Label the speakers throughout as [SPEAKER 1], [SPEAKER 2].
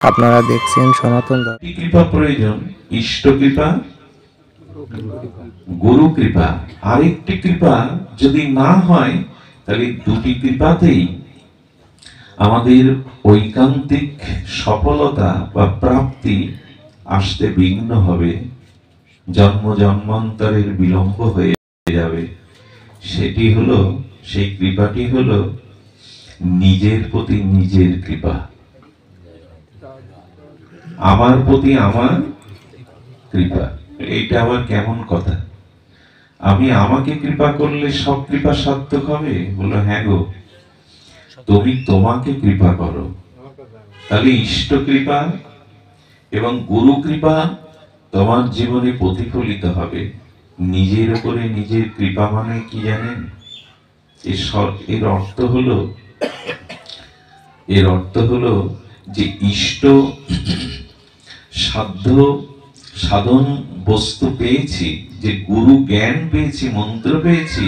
[SPEAKER 1] আপনারা দেখছেন সনাতন ধর্ম।
[SPEAKER 2] কৃপা প্রয়োজন, ইষ্ট কৃপা, গুরু কৃপা। আরেকটি কৃপা যদি না হয় তাহলে দুটি কৃপাতেই আমাদের ঐকান্তিক সফলতা বা প্রাপ্তি আসতে বিঘ্ন হবে, জন্ম জন্মান্তরের বিলম্ব হয়ে যাবে। সেটি হলো, সেই কৃপাটি হলো নিজের প্রতি নিজের কৃপা, আমার প্রতি আমার কৃপা। এইটা আবার কেমন কথা? আমি আমাকে কৃপা করলে সব কৃপা সার্থক হবে? বললো হ্যাঁ গো, তুমি তোমাকে কৃপা করো, তাহলে ইষ্ট কৃপা এবং গুরু কৃপা তোমার জীবনে প্রতিফলিত হবে। নিজের উপরে নিজের কৃপা মানে কি জানেন? এর অর্থ হলো যে ইষ্ট সাধ্য সাধন বস্তু পেয়েছি, যে গুরু জ্ঞান পেয়েছি, মন্ত্র পেয়েছি,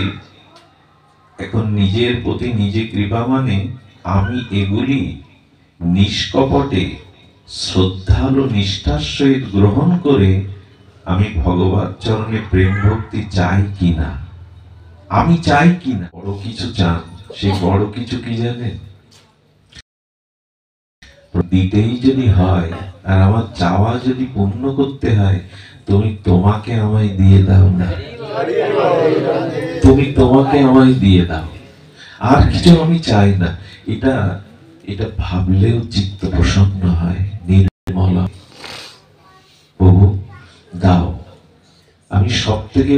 [SPEAKER 2] এখন নিজের প্রতি নিজে কৃপা মানে আমি এগুলি নিষ্কপটে শ্রদ্ধালু নিষ্ঠার সহিত গ্রহণ করে আমি ভগবত চরণে প্রেম ভক্তি চাই কিনা, আমি চাই কিনা। বড় কিছু চান, সেই বড় কিছু কি জানেন? দিতেই যদি হয় আর আমার চাওয়া যদি পূর্ণ করতে হয়, তুমি তোমাকে আমায় দিয়ে দাও না, তুমি তোমাকে আমায় দিয়ে দাও, আর কিছু আমি চাই না। এটা এটা ভাবলেও চিত্ত প্রসন্ন হয়, নির্মল। প্রভু দাও, আমি সব থেকে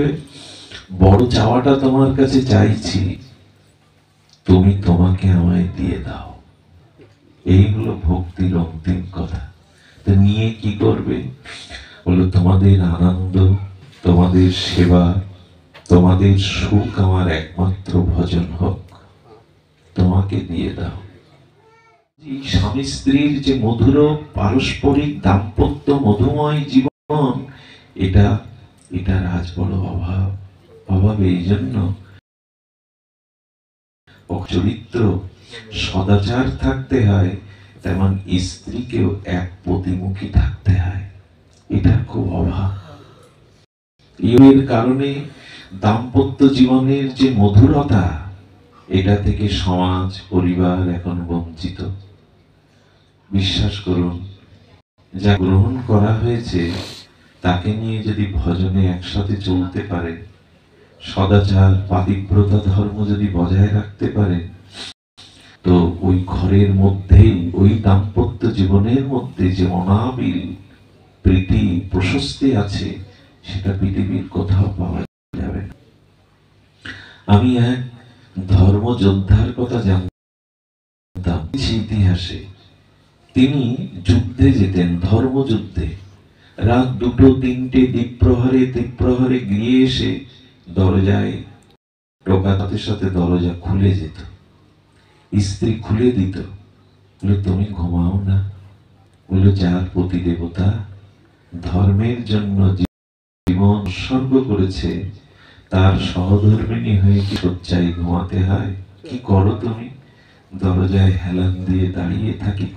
[SPEAKER 2] বড় চাওয়াটা তোমার কাছে চাইছি, তুমি তোমাকে আমায় দিয়ে দাও। এইগুলো ভক্তির অন্তিম কথা। তো নিয়ে কি করবে? বলো তোমাদের আনন্দ, তোমাদের সেবা, তোমাদের সুখ আমার একমাত্র ভজন হোক, তোমাকে দিয়ে দাও। স্বামী স্ত্রীর যে মধুর পারস্পরিক দাম্পত্য মধুময় জীবন, এটার আজ বড় অভাব। এই জন্য চরিত্র সদাচার থাকতে হয়, তেমন স্ত্রীকেও এক প্রতিমুখী থাকতে হয়, এটার খুব অভাব। এর কারণে দাম্পত্য জীবনের যে মধুরতা, এটা থেকে সমাজ পরিবার এখন বঞ্চিত। বিশ্বাস করুন, যা গ্রহণ করা হয়েছে তাকে নিয়ে যদি ভজনে একসাথে চলতে পারে, সদাচার পাতিব্রতা ধর্ম যদি বজায় রাখতে পারে, তো ওই ঘরের মধ্যেই, ওই দাম্পত্য জীবনের মধ্যে যে অনাবিল প্রীতি প্রশস্তি আছে, সেটা পৃথিবীর কোথাও পাওয়া যাবে না। আমি এক ধর্মযোদ্ধার কথা জানতাম ইতিহাসে। তিনি যুদ্ধে যেতেন, ধর্মযুদ্ধে। রাত 2-3টে দ্বীপ্রহরে গিয়ে এসে দরজায় টোকাতের সাথে দরজা খুলে যেত, স্ত্রী খুলে দিত, বলে তুমি ঘুমাও না? বলে যার প্রতি দেবতা ধর্মের জন্য জীবন উৎসর্গ করেছে, তার সহধর্মিণী হয়ে কি শয্যায় ঘুমাতে হয়? কি করো তুমি? দরজায় হেলান দিয়ে দাঁড়িয়ে থাকি,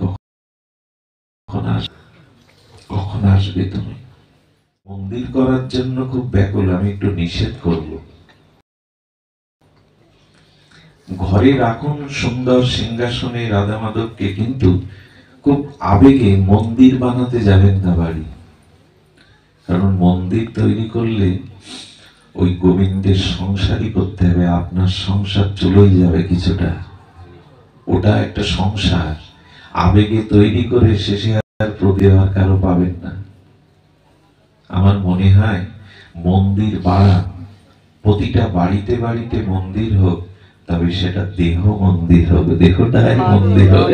[SPEAKER 2] কখন আসবে তুমি? মন্দির করার জন্য খুব ব্যাকুল, আমি একটু নিষেধ করব। ঘরে রাখুন সুন্দর সিংহাসনে রাধা মাধবকে, কিন্তু খুব আবেগে মন্দির বানাতে যাবেন না বাড়ি। কারণ মন্দির তৈরি করলে ওই গোবিন্দের সংসারই করতে হবে, আপনার সংসার চলেই যাবে কিছুটা। ওটা একটা সংসার, আবেগে তৈরি করে শেষে আর প্রদেওয়ার কারো পাবেন না। আমার মনে হয় মন্দির বাড়ান, প্রতিটা বাড়িতে বাড়িতে মন্দির হোক, তবে সেটা দেহ মন্দির হবে, দেহটাই মন্দির হবে।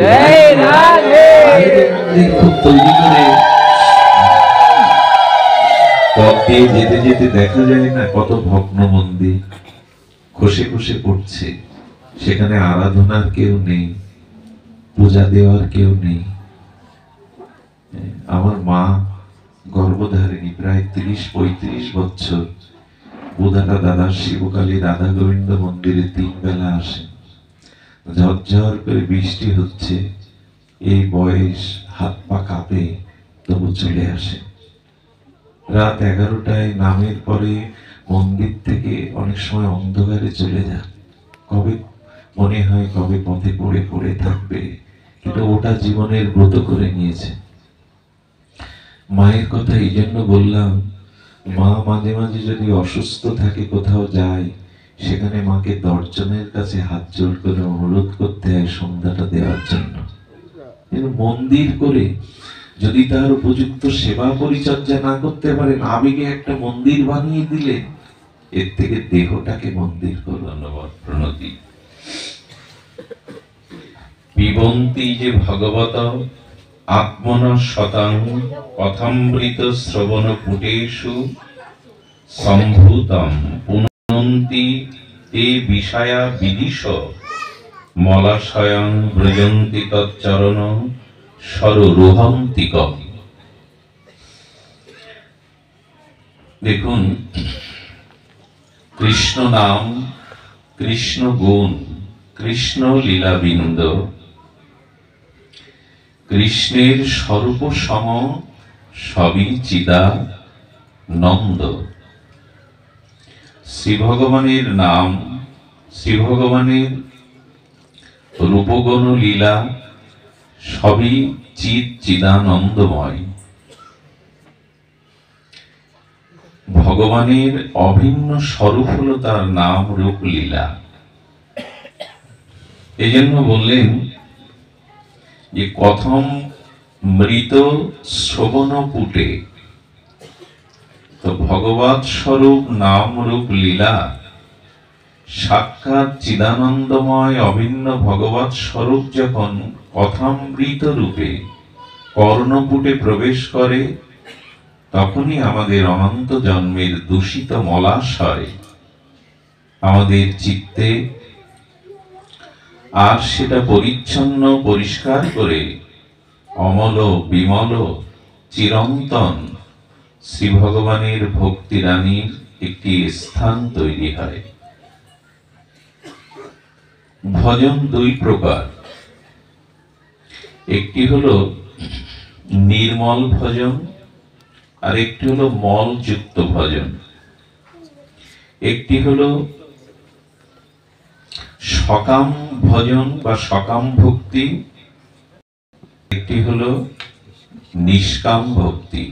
[SPEAKER 2] মন্দির খুব তৈরি করে পথ দিয়ে যেতে যেতে দেখা যায় না কত ভগ্ন মন্দির খসে খসে পড়ছে, সেখানে আরাধনার কেউ নেই, পূজা দেওয়ার কেউ নেই। আমার মা গর্ভধারিণী, প্রায় 30-35 বছর বোধাটা দাদার শিবকালী রাধা গোবিন্দ মন্দিরে 3 বেলা আসেন। ঝরঝর করে বৃষ্টি হচ্ছে, এই বয়স, হাত পা কাঁপে, তবু চলে আসে। রাত 11টায় নামের পরে মন্দির থেকে অনেক সময় অন্ধকারে চলে যান। কবে মনে হয় কবে পথে পড়ে পড়ে থাকবে, কিন্তু ওটা জীবনের ব্রত করে নিয়েছে। মায়ের কথা এই জন্য বললাম, মা মাঝে মাঝে যদি অসুস্থ থাকে, কোথাও যায়, সেখানে মাকে দর্শনের কাছে হাত জোড় করে অনুরোধ করতে হয় সন্ধ্যাটা দেওয়ার জন্য। কিন্তু মন্দির করে যদি তার উপযুক্ত সেবা পরিচর্যা না করতে পারেন, আবেগে একটা মন্দির বানিয়ে দিলে, এর থেকে দেহটাকে মন্দির করুন। প্রণতি পিবন্তি যে ভগবত আত্মনা শতাং কথামৃত শ্রবণ পুটেষু সম্ভূতম পুনন্তি তে বিষয়া বিদিশ মলাশয়ং ব্রজন্তি তচ্চরণ সরোহন্তিকম। দেখুন, কৃষ্ণ নাম, কৃষ্ণ গুণ, কৃষ্ণ লীলাবৃন্দ, কৃষ্ণের স্বরূপ সম সবই চিদানন্দ। শ্রী ভগবানের নাম, শ্রী ভগবানের রূপগুণ লীলা সবই চিদানন্দময়। ভগবানের অভিন্ন স্বরূপ হল তার নাম, রূপ, লীলা। এই জন্য বললেন যে কথম মৃত শ্রবণ পুটে। তো ভগবৎ স্বরূপ নাম, রূপ, লীলা, সাক্ষাৎ চিদানন্দময় অভিন্ন ভগবৎ স্বরূপ যখন কথামৃত রূপে কর্ণপুটে প্রবেশ করে, তখনই আমাদের অনন্ত জন্মের দূষিত মলাশয় আমাদের চিত্তে, আর সেটা পরিচ্ছন্ন পরিষ্কার করে অমল বিমল চিরন্তন শ্রী ভগবানের ভক্তি রানীর একটি স্থান তৈরি হয়। ভজন দুই প্রকার, একটি হলো নির্মল ভজন, আর একটি হলো মলযুক্ত ভজন। একটি হলো সকাম ভজন বা সকাম ভক্তি, একটি হলো নিষ্কাম ভক্তি।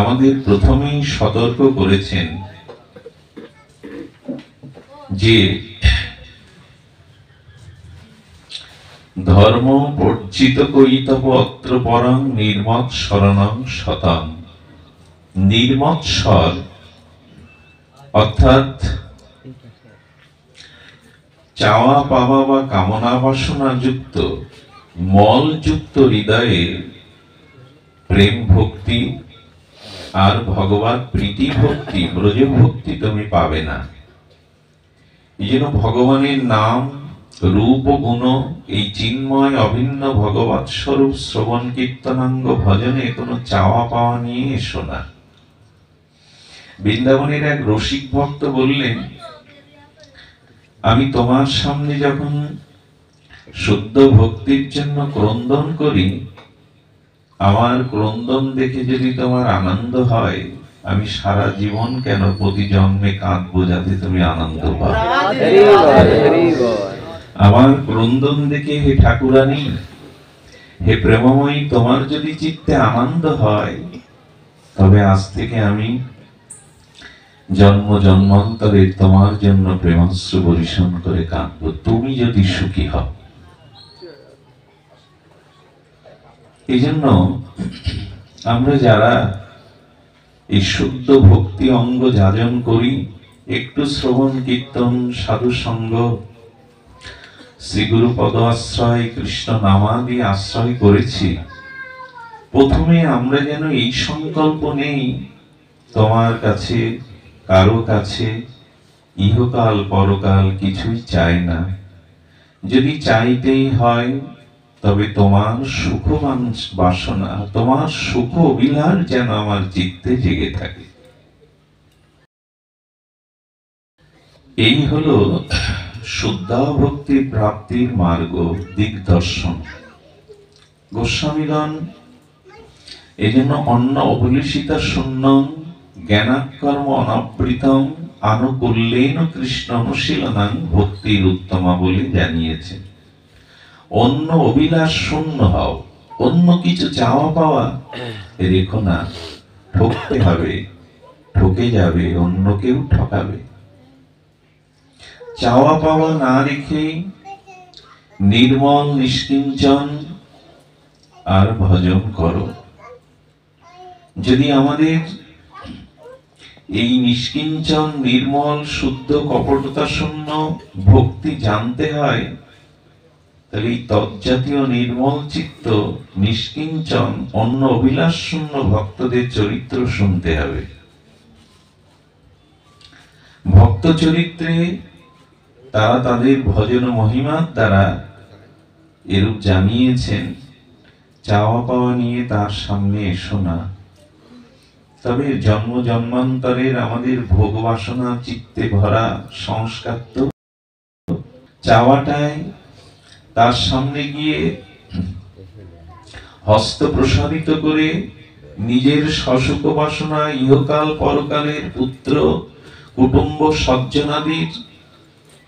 [SPEAKER 2] আমাদের প্রথমেই সতর্ক করেছেন যে ধর্ম বর্জিত কইতব অত্র পরং নির্মৎ শরণং শতং। নির্মৎসর অর্থাৎ চাওয়া পাওয়া বা কামনা বাসনা যুক্ত মলযুক্ত হৃদয়ে প্রেম ভক্তি আর ভগবত প্রীতি ভক্তি, ব্রজ ভক্তি তুমি পাবে না। এই জন্য ভগবানের নাম, রূপ ও গুণ, এই চিন্ময় অভিন্ন ভগবৎ স্বরূপ শ্রবণ কীর্তনাঙ্গ ভজনে কোনো চাওয়া পাওয়া নিয়ে এসো না। বৃন্দাবনের এক রসিক ভক্ত বললেন, আমি তোমার সামনে যখন শুদ্ধ ভক্তির জন্য ক্রন্দন করি, আমার ক্রন্দন দেখে যদি তোমার আনন্দ হয়, আমি সারা জীবন কেন প্রতি জন্মে কাঁদবো যাতে তুমি আনন্দ পাও। আমার ক্রন্দন দেখে হে ঠাকুরানী, হে প্রেমময়ী, তোমার যদি চিত্তে আনন্দ হয়, তবে আজ থেকে আমি জন্ম জন্মান্তরে তোমার জন্য প্রেমাশ্রু বর্ষণ করে কাঁদবো, তুমি যদি সুখী হও। এই জন্য আমরা যারা এই শুদ্ধ ভক্তি অঙ্গ যাজন করি, একটু শ্রবণ কীর্তন সাধু সঙ্গ শ্রী গুরু পদ আশ্রয় কৃষ্ণ নামাদি আশ্রয় করেছি, প্রথমে আমরা যেন এই সংকল্প নেই তোমার কাছে, কারো কাছে ইহকাল পরকাল কিছুই চাই না। যদি চাইতেই হয় তবে তোমার সুখ বাসনা, তোমার সুখ অভিলাষ যেন আমার চিত্তে জেগে থাকে। এই হলো শুদ্ধাভক্তি প্রাপ্তির মার্গ দিগদর্শন। গোস্বামীগণ এই জন্য অন্য অবলিষিতা শূন্যং জ্ঞানাকর্ম অনাবৃতং আনুকূল্যেন কৃষ্ণ অনুশীলনাং ভক্তির উত্তমা বলে জানিয়েছেন। অন্য অভিলাষ শূন্য হও, অন্য কিছু চাওয়া পাওয়া রেখো না, ঠকতে হবে, ঠকে যাবে, অন্য কেউ ঠকাবে। চাওয়া পাওয়া না রেখে নির্মল নিষ্কিঞ্চন আর ভজন করো। যদি আমাদের এই নিষ্কিঞ্চন নির্মল শুদ্ধ কপটতা শূন্য ভক্তি জানতে হয়, তাহলে এই তৎজাতীয় নির্মল চিত্ত নিষ্কিঞ্চন অন্য অভিলাষ শূন্য ভক্তদের চরিত্র শুনতে হবে। ভক্ত চরিত্রে তারা তাদের ভজন মহিমার দ্বারা এরূপ জানিয়েছেন, চাওয়া পাওয়া নিয়ে তার সামনে এসো না। তবে জন্ম জন্মান্তরের আমাদের ভোগ বাসনা চিত্তে ভরা সংস্কার তো চাওয়াটাই তার সামনে গিয়ে হস্ত প্রসারিত করে নিজের সসুখ বাসনা ইহকাল পরকালের পুত্র কুটুম্ব সজ্জনাদির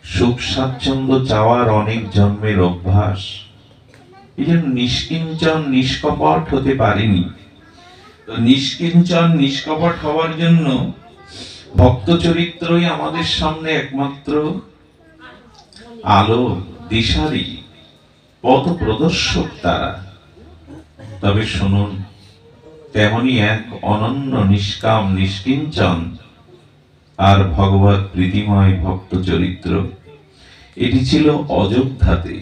[SPEAKER 2] সুখ স্বাচ্ছন্দ্য চাওয়ার অনেক জন্মের অভ্যাস। এই জন্য নিষ্কিঞ্চন নিষ্কপট হতে পারেনি। তো নিষ্কিঞ্চন নিষ্কপট হওয়ার জন্য ভক্ত চরিত্রই আমাদের সামনে একমাত্র আলো, দিশারি, পথ প্রদর্শক তারা। তবে শুনুন, তেমনি এক অনন্য নিষ্কাম নিষ্কিঞ্চন আর ভগবত প্রীতিময় ভক্ত চরিত্র, এটি ছিল অযোধ্যাতে।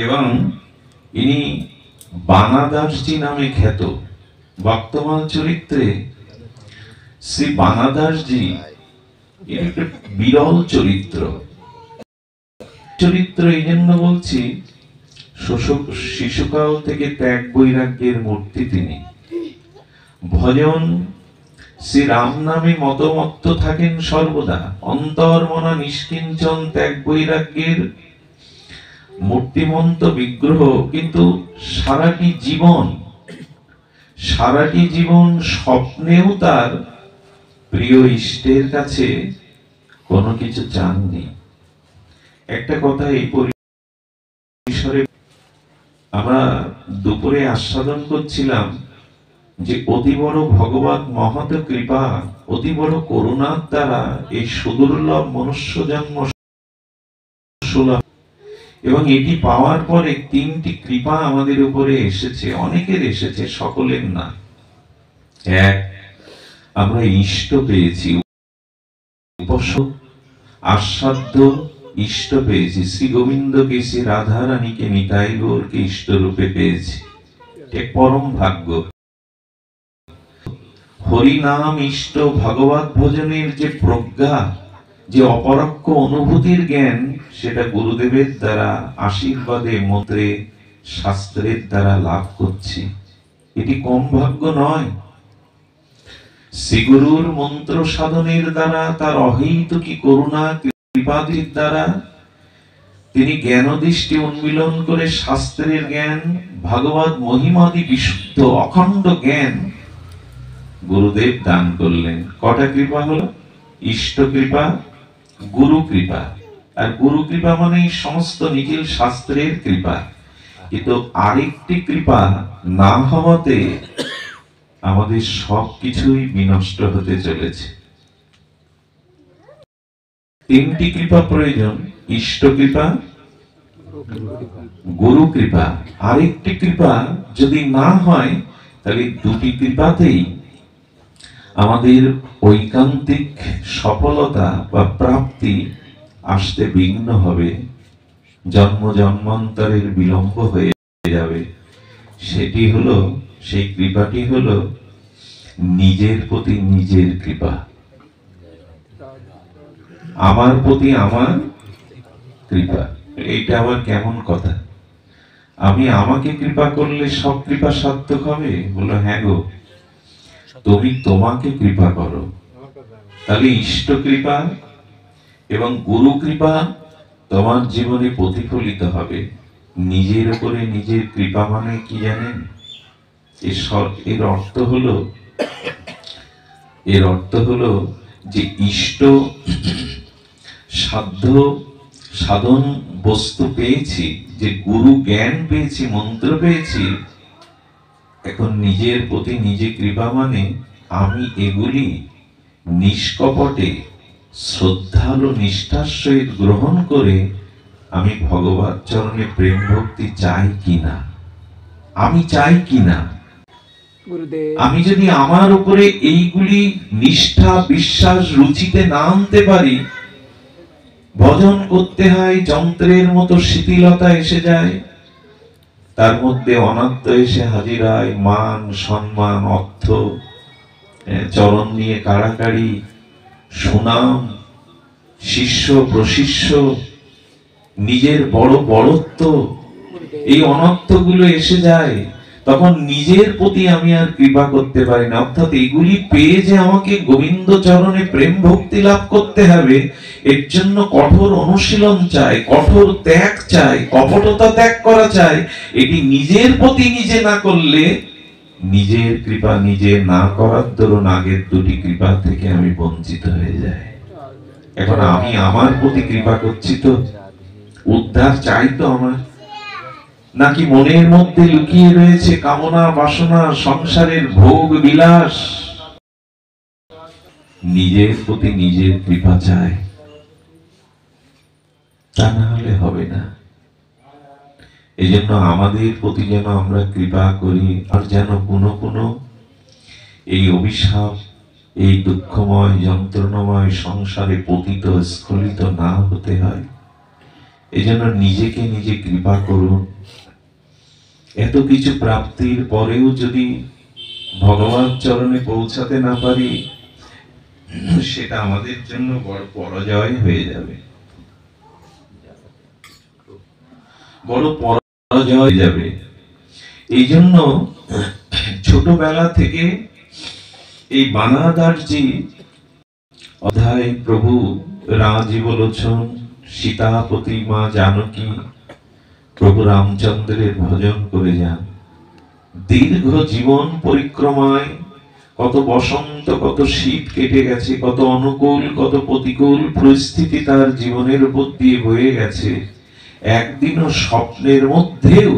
[SPEAKER 2] এবং ইনি বানাদাসজি নামে খ্যাত। বর্তমান চরিত্রে শ্রী বানাদাসজি একটা বিরল চরিত্র। চরিত্র এই জন্য বলছি, শিশুকাল থেকে ত্যাগ বৈরাগ্যের মূর্তি তিনি। ভজন শ্রী রাম নামে মতমত্ত থাকেন সর্বদা। অন্তর্মনা নিষ্কিঞ্চন ত্যাগ বৈরাগ্যের মূর্তিমন্ত বিগ্রহ। কিন্তু সারাটি জীবন স্বপ্নেও তার প্রিয় ইষ্টের কাছে কোনো কিছু চাননি। একটা কথা এই পরিসরে আমরা দুপুরে আস্বাদন করছিলাম যে অতি বড় ভগবত মহৎ কৃপা, অতি বড় করুণার দ্বারা এই সুদুর্লভ মনুষ্য জন্ম সুলভ। এবং এটি পাওয়ার পরে তিনটি কৃপা আমাদের উপরে এসেছে, অনেকের এসেছে, সকলের না। এক, আমরা ইষ্ট পেয়েছি, আস্বাদ্য ইষ্ট পেয়েছি। শ্রী গোবিন্দকে, শ্রী রাধা রানীকে, নিতাই গৌরকে ইষ্ট রূপে পেয়েছি, এক পরম ভাগ্য। হরিনাম ইষ্ট ভগবত ভজনের যে প্রজ্ঞা, যে অপরোক্ষ অনুভূতির জ্ঞান, সেটা গুরুদেবের দ্বারা আশীর্বাদে মন্ত্রে শাস্ত্রের দ্বারা লাভ করছি। এটি কম ভাগ্য নয়। শ্রীগুরুর মন্ত্র সাধনের দ্বারা, তার অহৈতুকী করুণা কৃপাদির দ্বারা তিনি জ্ঞান দৃষ্টি উন্মিলন করে শাস্ত্রের জ্ঞান, ভাগবত মহিমাদি বিশুদ্ধ অখণ্ড জ্ঞান গুরুদেব দান করলেন। কটা কৃপা হলো? ইষ্ট কৃপা, গুরু কৃপা। আর গুরু কৃপা মানে সমস্ত নিখিল শাস্ত্রের কৃপা। কিন্তু আরেকটি কৃপা না হওয়াতে আমাদের সবকিছুই বিনষ্ট হতে চলেছে। তিনটি কৃপা প্রয়োজন: ইষ্ট কৃপা, গুরু কৃপা। আরেকটি কৃপা যদি না হয়, তাহলে দুটি কৃপাতেই আমাদের ঐকান্তিক সফলতা বা প্রাপ্তি আসতে বিঘ্ন হবে, জন্ম জন্মান্তরের বিলম্ব হয়ে যাবে। সেটি হলো, সেই কৃপাটি হলো নিজের প্রতি নিজের কৃপা, আমার প্রতি আমার কৃপা। এইটা আবার কেমন কথা? আমি আমাকে কৃপা করলে সব কৃপা সার্থক হবে? বলো হ্যাঁ গো, তুমি তোমাকে কৃপা করো। তাহলে ইষ্ট কৃপা, এবং গুরু কৃপা তোমার জীবনে প্রতিফলিত হবে। নিজের উপরে নিজের কৃপা মানে কি জানেন? এর অর্থ হলো যে ইষ্ট সাধ্য সাধন বস্তু পেয়েছি, যে গুরু জ্ঞান পেয়েছি, মন্ত্র পেয়েছি, এখন নিজের প্রতি নিজে কৃপা মানে আমি এগুলি নিষ্কপটে শ্রদ্ধালু নিষ্ঠার সহিত গ্রহণ করে আমি ভগবত চরণে প্রেম ভক্তি চাই কিনা, আমি চাই কিনা। আমি যদি আমার উপরে এইগুলি নিষ্ঠা বিশ্বাস রুচিতে না আনতে পারি, ভজন করতে হয়, যন্ত্রের মতো শিথিলতা এসে যায়, তার মধ্যে অনাত্ম এসে হাজির হয়, মান সম্মান অর্থ, চরণ নিয়ে কাড়াকাড়ি, সুনাম, শিষ্য প্রশিষ্য, নিজের বড় বড়ত্ব, এই অনর্থগুলো এসে যায়, তখন নিজের প্রতি আমি আর কৃপা করতে পারি না। অর্থাৎ এগুলি পেয়ে যে আমাকে গোবিন্দ চরণে প্রেম ভক্তি লাভ করতে হবে, এর জন্য কঠোর অনুশীলন চাই, কঠোর ত্যাগ চাই, কপটতা ত্যাগ করা চাই। এটি নিজের প্রতি নিজে না করলে, নিজের কৃপা নিজে না করার দরুন আগের দুটি কৃপা থেকে আমি বঞ্চিত হয়ে যাই। এখন আমি আমার প্রতি কৃপা করছি তো, উদ্ধার চাই তো আমার, নাকি মনের মধ্যে লুকিয়ে রয়েছে কামনা বাসনা, সংসারের ভোগ বিলাস? নিজের প্রতি নিজের কৃপা চাই, তা না হলে হবে না। এই জন্য আমাদের প্রতি যেন আমরা কৃপা করি, আর যেন কোনো এই অভিশাপ, এই দুঃখময় যন্ত্রণাময় সংসারে পতিত স্খলিত না হতে হয়। এই জন্য নিজেকে নিজে কৃপা করুন। এত কিছু প্রাপ্তির পরেও যদি ভগবান চরণে পৌঁছাতে না পারি, সেটা আমাদের জন্য বড় পরাজয় হয়ে যাবে, বড় পরাজয় হয়ে যাবে। এই জন্য ছোটবেলা থেকে এই বানাদারজি অধ্যায় প্রভু রাজীব লোচন, সীতাপতি মা জানকী, প্রভু রামচন্দ্রের ভজন করে যান। দীর্ঘ জীবন পরিক্রমায় কত বসন্ত, কত শীত কেটে গেছে, কত অনুকূল, কত প্রতিকূল পরিস্থিতি তার জীবনের উপর দিয়ে বয়ে গেছে। একদিনও স্বপ্নের মধ্যেও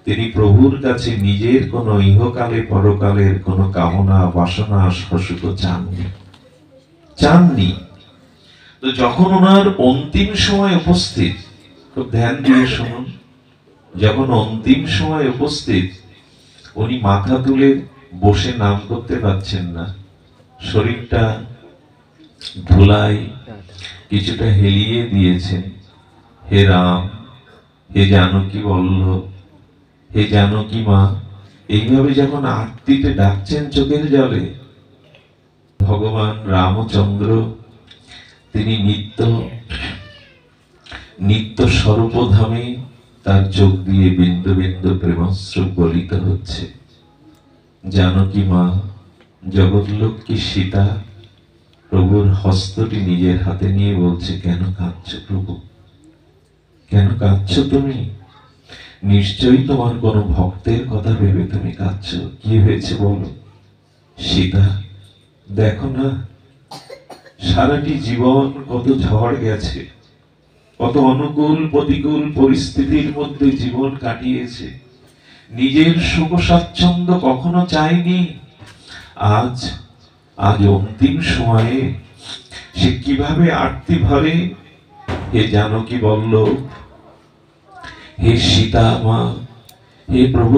[SPEAKER 2] তিনি প্রভুর কাছে নিজের কোন ইহকালে পরকালের কোন কামনা বাসনা শোষিত চাননি। তো যখন ওনার অন্তিম সময় উপস্থিত, খুব ধ্যান দিয়ে শুনুন, যখন অন্তিম সময় উপস্থিত, উনি মাথা তুলে বসে নাম করতে পারছেন না, শরীরটা ধুলায় কিছুটা হেলিয়ে দিয়েছেন। হে রাম, হে জানকী বল্লভ, হে জানকী মা, এইভাবে যখন আরতিতে ডাকছেন চোখের জলে, ভগবান রামচন্দ্র তিনি নিত্য স্বরূপধামে তার চোখ দিয়ে বিন্দু বিন্দু প্রেমাশ্রু গলিত হচ্ছে। জানকী মা, জগৎলক্ষ্মী সীতা প্রভুর হস্তটি নিজের হাতে নিয়ে বলছে, কেন কাঁদছো প্রভু, কেন কাঁদছো তুমি? নিশ্চয়ই তোমার কোন ভক্তের কথা ভেবে তুমি কাঁদছো। কি হয়েছে বলো? সীতা, দেখো না, সারাটি জীবন কত ঝড় গেছে, কত অনুকূল প্রতিকূল পরিস্থিতির মধ্যে জীবন কাটিয়েছে, নিজের সুখ স্বাচ্ছন্দ্য কখনো চায়নি। আজ অন্তিম সময়ে সে কিভাবে আরতি ভরে, হে জানকী বল্লভ, হে সীতা মা, হে প্রভু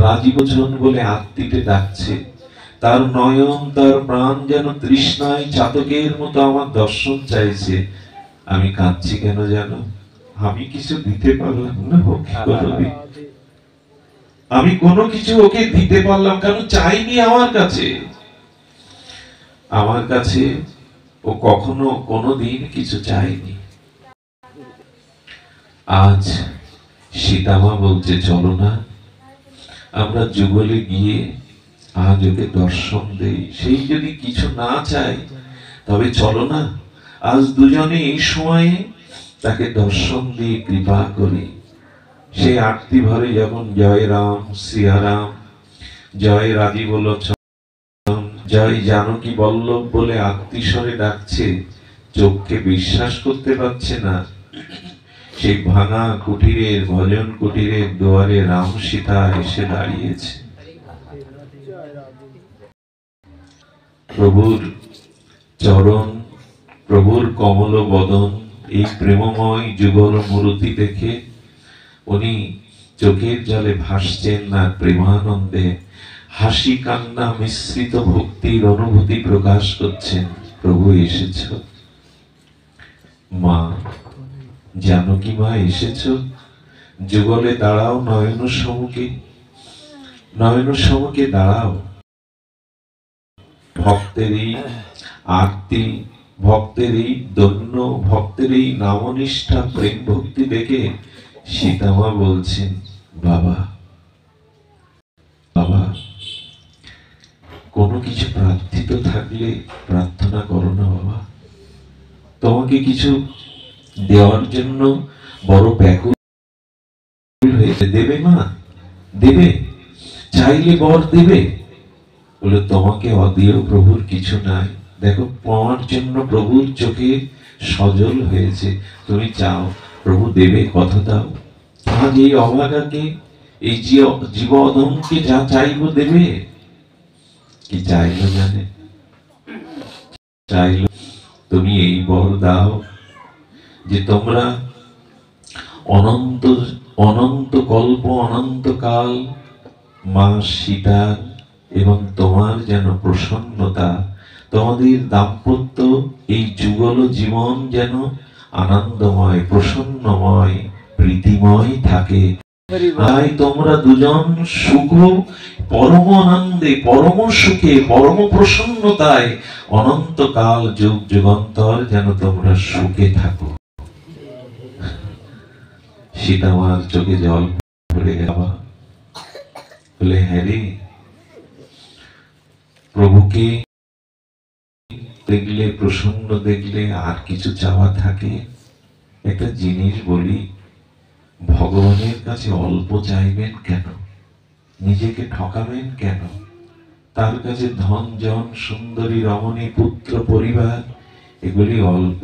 [SPEAKER 2] রাজীবজন বলে আরতিতে ডাকছে। তার নয়ন, তার প্রাণ যেন তৃষ্ণায় চাতকের মতো আমার দর্শন চাইছে। আমি কাঁদছি কেন জানো? আমি কিছু দিতে পারলাম না ওকে, আমি কোনো কিছু ওকে দিতে পারলাম কেন? চাইনি আমার কাছে ও কখনো কোনোদিন কিছু চাইনি। আজ সীতামা বলছে, চলো না, আমরা যুগলে গিয়ে আজ ওকে দর্শন দেই। সেই যদি কিছু না চাই, তবে চলো না আজ দুজনে এই সময়ে তাকে দর্শন দিয়ে কৃপা করি। সে আরতি ভরে যখন জয় রাম সিয়ারাম, জয় রাজীব লোচন, জয় জানকী বল্লভ বলে আরতি স্বরে ডাকছে, চোখকে বিশ্বাস করতে পারছে না। সেই ভাঙা কুটিরের, ভজন কুটিরের দুয়ারে রাম সীতা এসে দাঁড়িয়েছে। প্রভুর চরণ, প্রভুর কমল বদন, এই প্রেমময় যুগল মূর্তি দেখে উনি চোখের জলে ভাসছেন না, প্রেমানন্দে হাসি কান্না মিশ্রিত ভক্তির অনুভূতি প্রকাশ করছেন। প্রভু এসেছ, মা জানকী মা এসেছ, যুগলে দাঁড়াও, নয়ন সম্মুখে, নয়ন সম্মুখে দাঁড়াও। ভক্তের এই আরতি, ভক্তের এই দৈন্য, ভক্তের এই নামনিষ্ঠা প্রেম ভক্তি দেখে সীতামা বলছেন, বাবা বাবা, কোনো কিছু প্রার্থিত থাকলে প্রার্থনা করো না বাবা। তোমাকে কিছু দেওয়ার জন্য বড় ব্যাকুল হয়েছে। দেবে মা, দেবে, চাইলে বর দেবে। বলে তোমাকে অদিও প্রভুর কিছু নাই। দেখো পাওয়ার জন্য প্রভুর চোখে সজল হয়েছে। তুমি চাও, প্রভু দেবে, কথা দাও। আজ এই অভাগাকে, এই জীব অধমকে যা চাইব দেবে। কি চাইল জানে? চাইল তুমি এই বর দাও যে তোমরা অনন্ত অনন্ত কল্প, অনন্তকাল মা সীতার এবং তোমার যেন প্রসন্নতা, তোমাদের দাম্পত্য এই যুগল জীবন যেন আনন্দময়, প্রসন্নময়, প্রীতিময় থাকে। তাই তোমরা দুজন সুখ, পরম আনন্দে, পরম সুখে, পরম প্রসন্নতায় অনন্তকাল যুগ যুগান্তর যেন তোমরা সুখে থাকো। সীতামার চোখে জল পড়ে গেল। বলে হ্যাঁ রে, প্রভুকে দেখলে, প্রসন্ন দেখলে আর কিছু চাওয়া থাকে? একটা জিনিস বলি, ভগবানের কাছে অল্প চাইবেন কেন? নিজেকে ঠকাবেন কেন? তার কাছে ধন জন, সুন্দরী রমণী, পুত্র পরিবার এগুলি অল্প।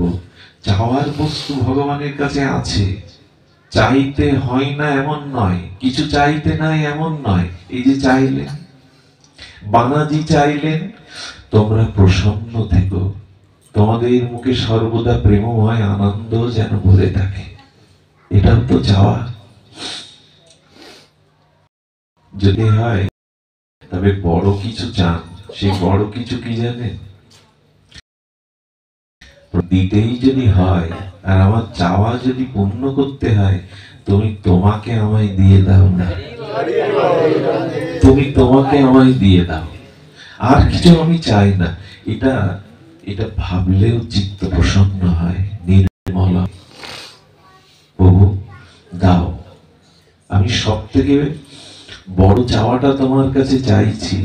[SPEAKER 2] চাওয়ার বস্তু ভগবানের কাছে আছে। চাইতে হয় না এমন নয়, কিছু চাইতে নাই এমন নয়। এই যে চাইলেন, বানাজি চাইলেন তোমরা প্রসন্ন থেকো, তোমাদের মুখে সর্বদা প্রেমময় আনন্দ যেন ভরে থাকে। এটাও তো চাওয়া। যদি হয় তবে বড় কিছু চান। সেই বড় কিছু কি জানেন? দিতেই যদি হয় আর আমার চাওয়া যদি পূর্ণ করতে হয়, তুমি তোমাকে আমায় দিয়ে দাও না, তুমি তোমাকে আমায় দিয়ে দাও, আর কিছু আমি চাই না। এটা এটা ভাবলেও চিত্ত প্রসন্ন হয়, নির্মল। প্রভু দাও, আমি সব থেকে বড় চাওয়াটা তোমার কাছে চাইছি,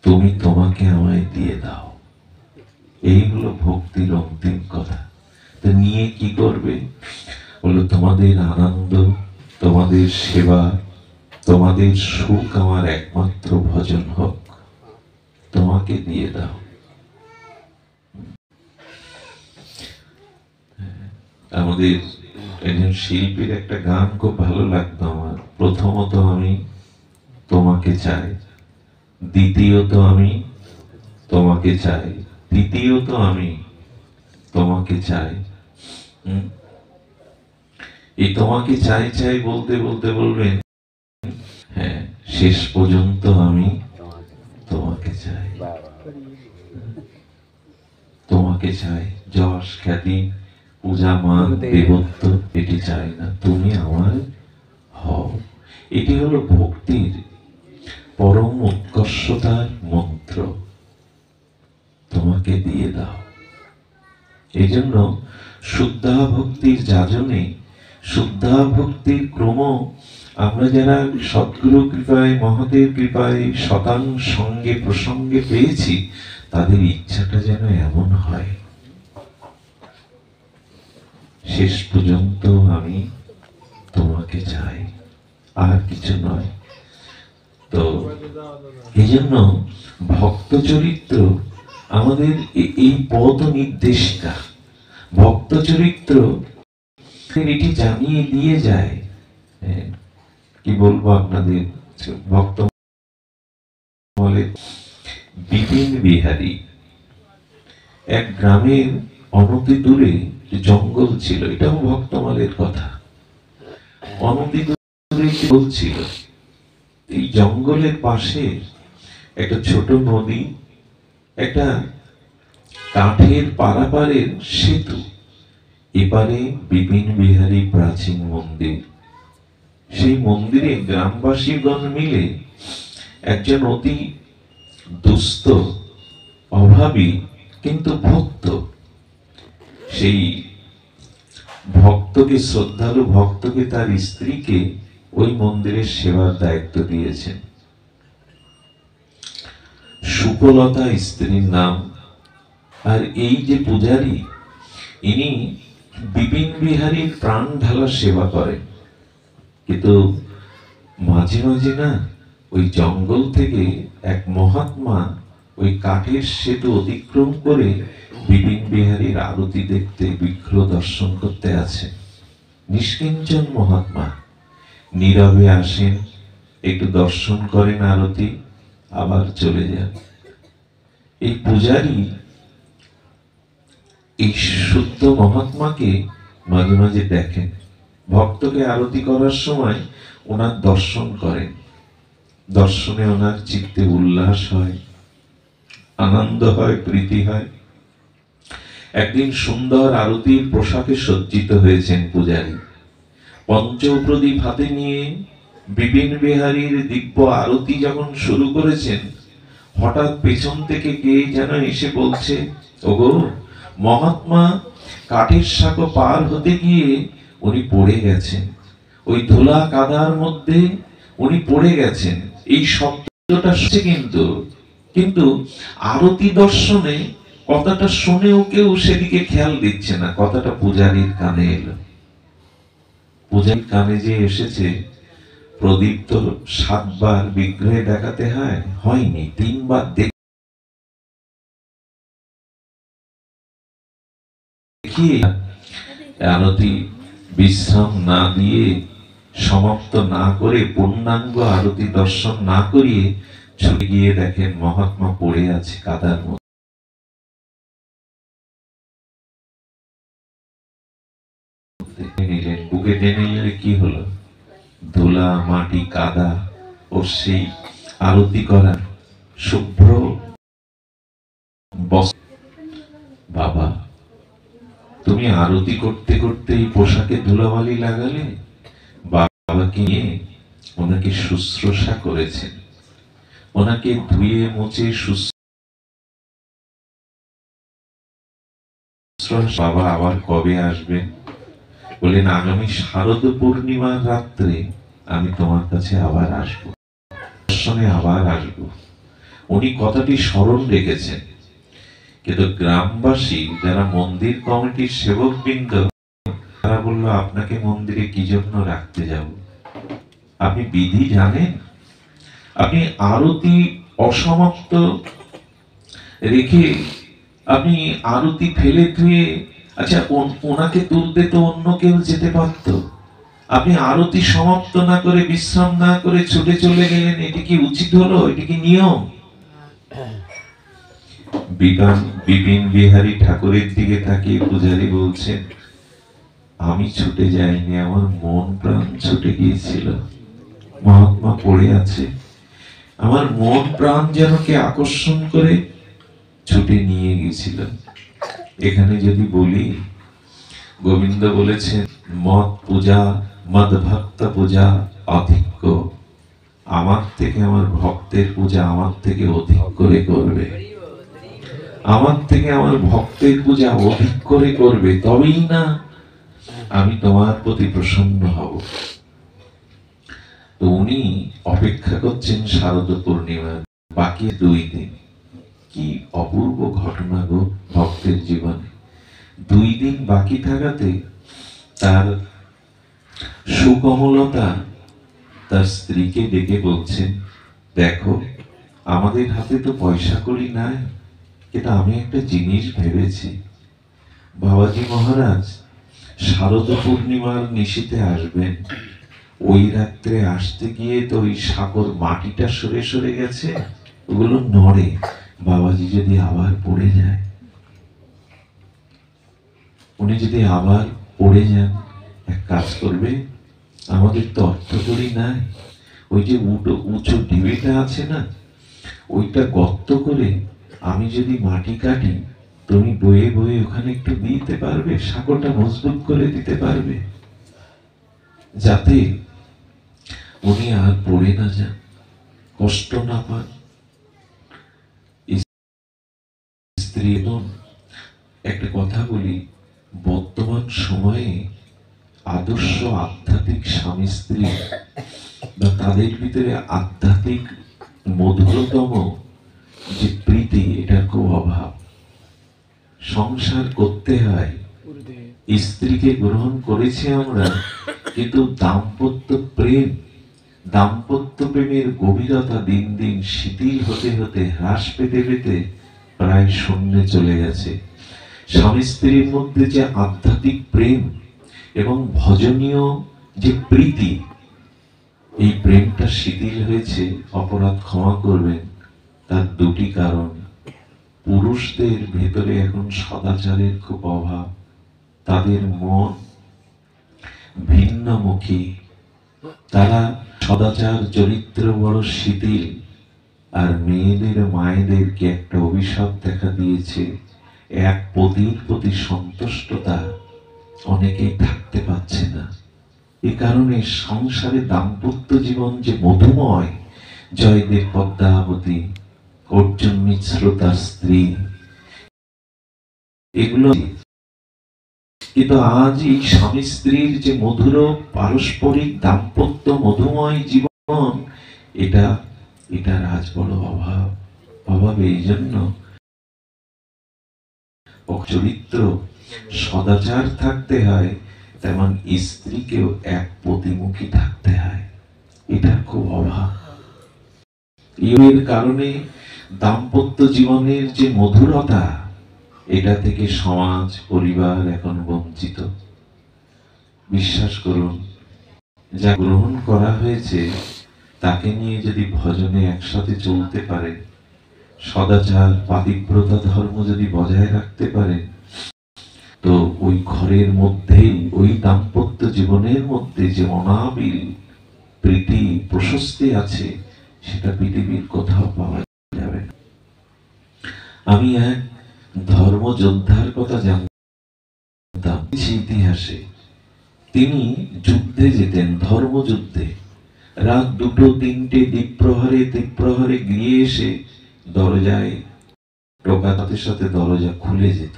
[SPEAKER 2] তুমি তোমাকে আমায় দিয়ে দাও। এইগুলো ভক্তির অন্তিম কথা। তো নিয়ে কি করবে? বলো তোমাদের আনন্দ, তোমাদের সেবা, তোমাদের সুখ আমার একমাত্র ভজন হোক, তোমাকে দিয়ে দাও। আমাদের একজন শিল্পীর একটা গান খুব ভালো লাগতো আমার। প্রথমত আমি তোমাকে চাই, দ্বিতীয়ত আমি তোমাকে চাই, তৃতীয়ত আমি তোমাকে চাই। এই তোমাকে চাই চাই বলতে বলতে বলবেন, হ্যাঁ, শেষ পর্যন্ত আমি তোমাকে চাই। তোমাকে চাই, যশ খ্যাতি, পূজা মান দেবত্ব এটি চাই না, তুমি আমার হও। এটি হলো ভক্তির পরম উৎকর্ষতার মন্ত্র। তোমাকে দিয়ে দাও। এই জন্য শুদ্ধা ভক্তির যাজনে, শুদ্ধা ভক্তির ক্রম আমরা যারা সদ্গুরু কৃপায়, মহাদেব কৃপায় শতাং সঙ্গে প্রসঙ্গে পেয়েছি, তাদের ইচ্ছাটা যেন এমন হয়, শেষ পর্যন্ত আমি তোমাকে চাই, আর কিছু নয়। তো এই জন্য ভক্ত চরিত্র আমাদের এই পথ নির্দেশিকা। ভক্ত চরিত্র এটি জানিয়ে দিয়ে যায়। কি বলবো আপনাদের, ভক্ত বিপিন বিহারী এক গ্রামের অনতি দূরে জঙ্গল ছিল, এটাও ভক্তমালের কথা। অনতি দূরে বলছিল, এই জঙ্গলের পাশে একটা ছোট নদী, একটা কাঠের পারাপারের সেতু, এপারে বিপিন বিহারী প্রাচীন মন্দির। সেই মন্দিরে গ্রামবাসীগণ মিলে একজন অতি দুস্থ, অভাবী কিন্তু ভক্ত, সেই ভক্তকে, শ্রদ্ধালু ভক্তকে, তার স্ত্রীকে ওই মন্দিরের সেবার দায়িত্ব দিয়েছেন। সুকলতা স্ত্রীর নাম। আর এই যে পূজারী, ইনি বিপিন বিহারীর প্রাণ ঢালা সেবা করেন। কিন্তু মাঝে মাঝে না, ওই জঙ্গল থেকে এক মহাত্মা ওই কাঠের সেতু অতিক্রম করে বিপিন বিহারীর আরতি দেখতে, বিগ্রহ দর্শন করতে আছে। নিষ্কিঞ্চন মহাত্মা নীরবে আসেন, একটু দর্শন করেন আরতি, আবার চলে যান। এই পূজারী এই শুদ্ধ মহাত্মাকে মাঝে মাঝে দেখেন, ভক্তকে আরতি করার সময় ওনার দর্শন করেন। দর্শনে ওনার চিত্তে উল্লাস হয়, আনন্দ হয়, প্রীতি হয়। একদিন সুন্দর আরতির পোশাকে সজ্জিত হয়েছেন পূজারী। পঞ্চপ্রদীপ হাতে নিয়ে বিপিন বিহারীর দিব্য আরতি যখন শুরু করেছেন, হঠাৎ পেছন থেকে কে যেন এসে বলছে, ওগো মহাত্মা কাঠের সাঁকো পার হতে গিয়ে উনি পড়ে গেছেন, ওই ধুলা কাদার মধ্যে উনি পড়ে গেছেন। এই শব্দটা শুনছে, কিন্তু আরতি দর্শনে কথাটা শুনেও কেউ সেদিকে খেয়াল দিচ্ছে না। কথাটা পূজারীর কানে এলো। পূজারীর কানে যে এসেছে, প্রদীপ তো 7 বার বিগ্রহে দেখাতে হয়, হয়নি, 3 বার দেখিয়ে আরতি বিশ্রাম না দিয়ে, সমাপ্ত না করে, পূর্ণাঙ্গ আরতি দর্শন না করিয়ে ছুটে গিয়ে দেখেন মহাত্মা পড়ে আছে কাদার মধ্যে। বুকে টেনে নিলে কি হলো? ধুলা, মাটি, কাদা, ও সেই আরতি করা শুভ্র বাবা, তুমি আরতি করতে করতে এই পোশাকে ধুলাবালি লাগালে। বাবাকে নিয়ে ওনাকে শুশ্রূষা করেছেন, ওনাকে ধুয়ে মুছে বাবা আবার কবে আসবেন? বলেন, আগামী শারদ পূর্ণিমার রাত্রে আমি তোমার কাছে আবার আসবো, দর্শনে আবার আসবো। উনি কথাটি স্মরণ রেখেছেন। কিন্তু গ্রামবাসী, যারা মন্দির কমিটির সেবক বৃন্দ, তারা বললো, আপনাকে মন্দিরে কি জন্য রাখতে যাব? আপনি বিধি জানেন? আপনি আরতি অসমাপ্ত রেখে আপনি আরতি ফেলে ধুয়ে, আচ্ছা ওনাকে তুলতে তো অন্য কেউ যেতে পারত, আপনি আরতি সমাপ্ত না করে, বিশ্রাম না করে ছুটে চলে গেলেন। এটি কি উচিত হলো? এটি কি নিয়ম? বিপিন বিহারী ঠাকুরের দিকে তাকিয়ে পূজারী বলছেন, আমি ছুটে যাইনি, আমার মন প্রাণ ছুটে গিয়েছিল। মহাত্মা পড়ে আছে, আমার মন প্রাণ যেন কে আকর্ষণ করে ছুটে নিয়ে গেছিল। এখানে যদি বলি, গোবিন্দ বলেছেন, মদ পূজা, মদ ভক্ত পূজা অধিক, আমার থেকে আমার ভক্তের পূজা আমার থেকে অধিক করে করবে, আমার থেকে আমার ভক্তের পূজা অধিক করে করবে, তবেই না আমি তোমার প্রতি প্রসন্ন হব। তো উনি অপেক্ষা করছেন শারদ পূর্ণিমার, বাকি 2 দিন। কি অপূর্ব ঘটনা গো ভক্তের জীবনে! 2 দিন বাকি থাকাতে তার সুকমলতা তার স্ত্রীকে ডেকে বলছেন, দেখো আমাদের হাতে তো পয়সা কড়ি নাই, কিন্তু আমি একটা জিনিস ভেবেছি, বাবাজি মহারাজ শারদ পূর্ণিমার নিশীতে আসবেন, ওই রাত্রে আসতে গিয়ে তো ওই সাগর মাটিটা সরে সরে গেছে, ওগুলো নড়ে, বাবাজি যদি আবার পড়ে যায়, উনি যদি আবার পড়ে যান, এক কাজ করবে, আমাদের তো অর্থ করি নাই, ওই যে উঁচু ডিবিটা আছে না, ওইটা গর্ত করে আমি যদি মাটি কাটি, তুমি বয়ে বয়ে ওখানে একটু দিতে পারবে, সাঁকোটা মজবুত করে দিতে পারবে, যাতে উনি আর পড়ে না যান, কষ্ট না পান। স্ত্রী, একটা কথা বলি, বর্তমান সময়ে আদর্শ আধ্যাত্মিক স্বামী স্ত্রী বা তাদের ভিতরে আধ্যাত্মিক মধুরতম যে প্রীতি, এটার খুব অভাব। সংসার করতে হয়, স্ত্রীকে গ্রহণ করেছি আমরা, কিন্তু দাম্পত্য প্রেমের গভীরতা দিন দিন শিথিল হতে হতে, হ্রাস পেতে পেতে প্রায় শূন্যে চলে গেছে। স্বামী স্ত্রীর মধ্যে যে আধ্যাত্মিক প্রেম এবং ভজনীয় যে প্রীতি, এই প্রেমটা শিথিল হয়েছে, অপরাধ ক্ষমা করবেন, তার দুটি কারণ। পুরুষদের ভেতরে এখন সদাচারের খুব অভাব, তাদের মন ভিন্নমুখী, তারা সদাচার চরিত্র বড় শিথিল। আর মেয়েদের মায়েদেরকে একটা অভিশাপ দেখা দিয়েছে, এক পতির প্রতি সন্তুষ্টতা অনেকেই থাকতে পারছে না। এ কারণে সংসারে দাম্পত্য জীবন যে মধুময়, জয়দেব পদ্মাবতী, অর্জুন মিশ্র তার স্ত্রী, এগুলো, কিন্তু আজ এই স্বামী স্ত্রীর যে মধুর পারস্পরিক দাম্পত্য মধুময় জীবন, এটার আজ বড় অভাব। এই জন্য চরিত্র সদাচার থাকতে হয়, তেমন স্ত্রীকেও এক প্রতিমুখী থাকতে হয়, এটার খুব অভাব। এর কারণে দাম্পত্য জীবনের যে মধুরতা, এটা থেকে সমাজ পরিবার এখন বঞ্চিত। বিশ্বাস করুন, যা গ্রহণ করা হয়েছে তাকে নিয়ে যদি ভজনে একসাথে চলতে পারে, সদাচার পাতিব্রতা ধর্ম যদি বজায় রাখতে পারে, তো ওই ঘরের মধ্যেই, ওই দাম্পত্য জীবনের মধ্যে যে অনাবিল প্রীতি প্রশস্তি আছে, সেটা পৃথিবীর কোথাও পাওয়া যাবে না। আমি এক ধর্মযোদ্ধার কথা জানতাম ইতিহাসে। তিনি যুদ্ধে যেতেন, ধর্মযুদ্ধে, রাত 2-3টে দ্বীপ্রহরে গিয়ে এসে দরজায় টোকাতের সাথে দরজা খুলে যেত,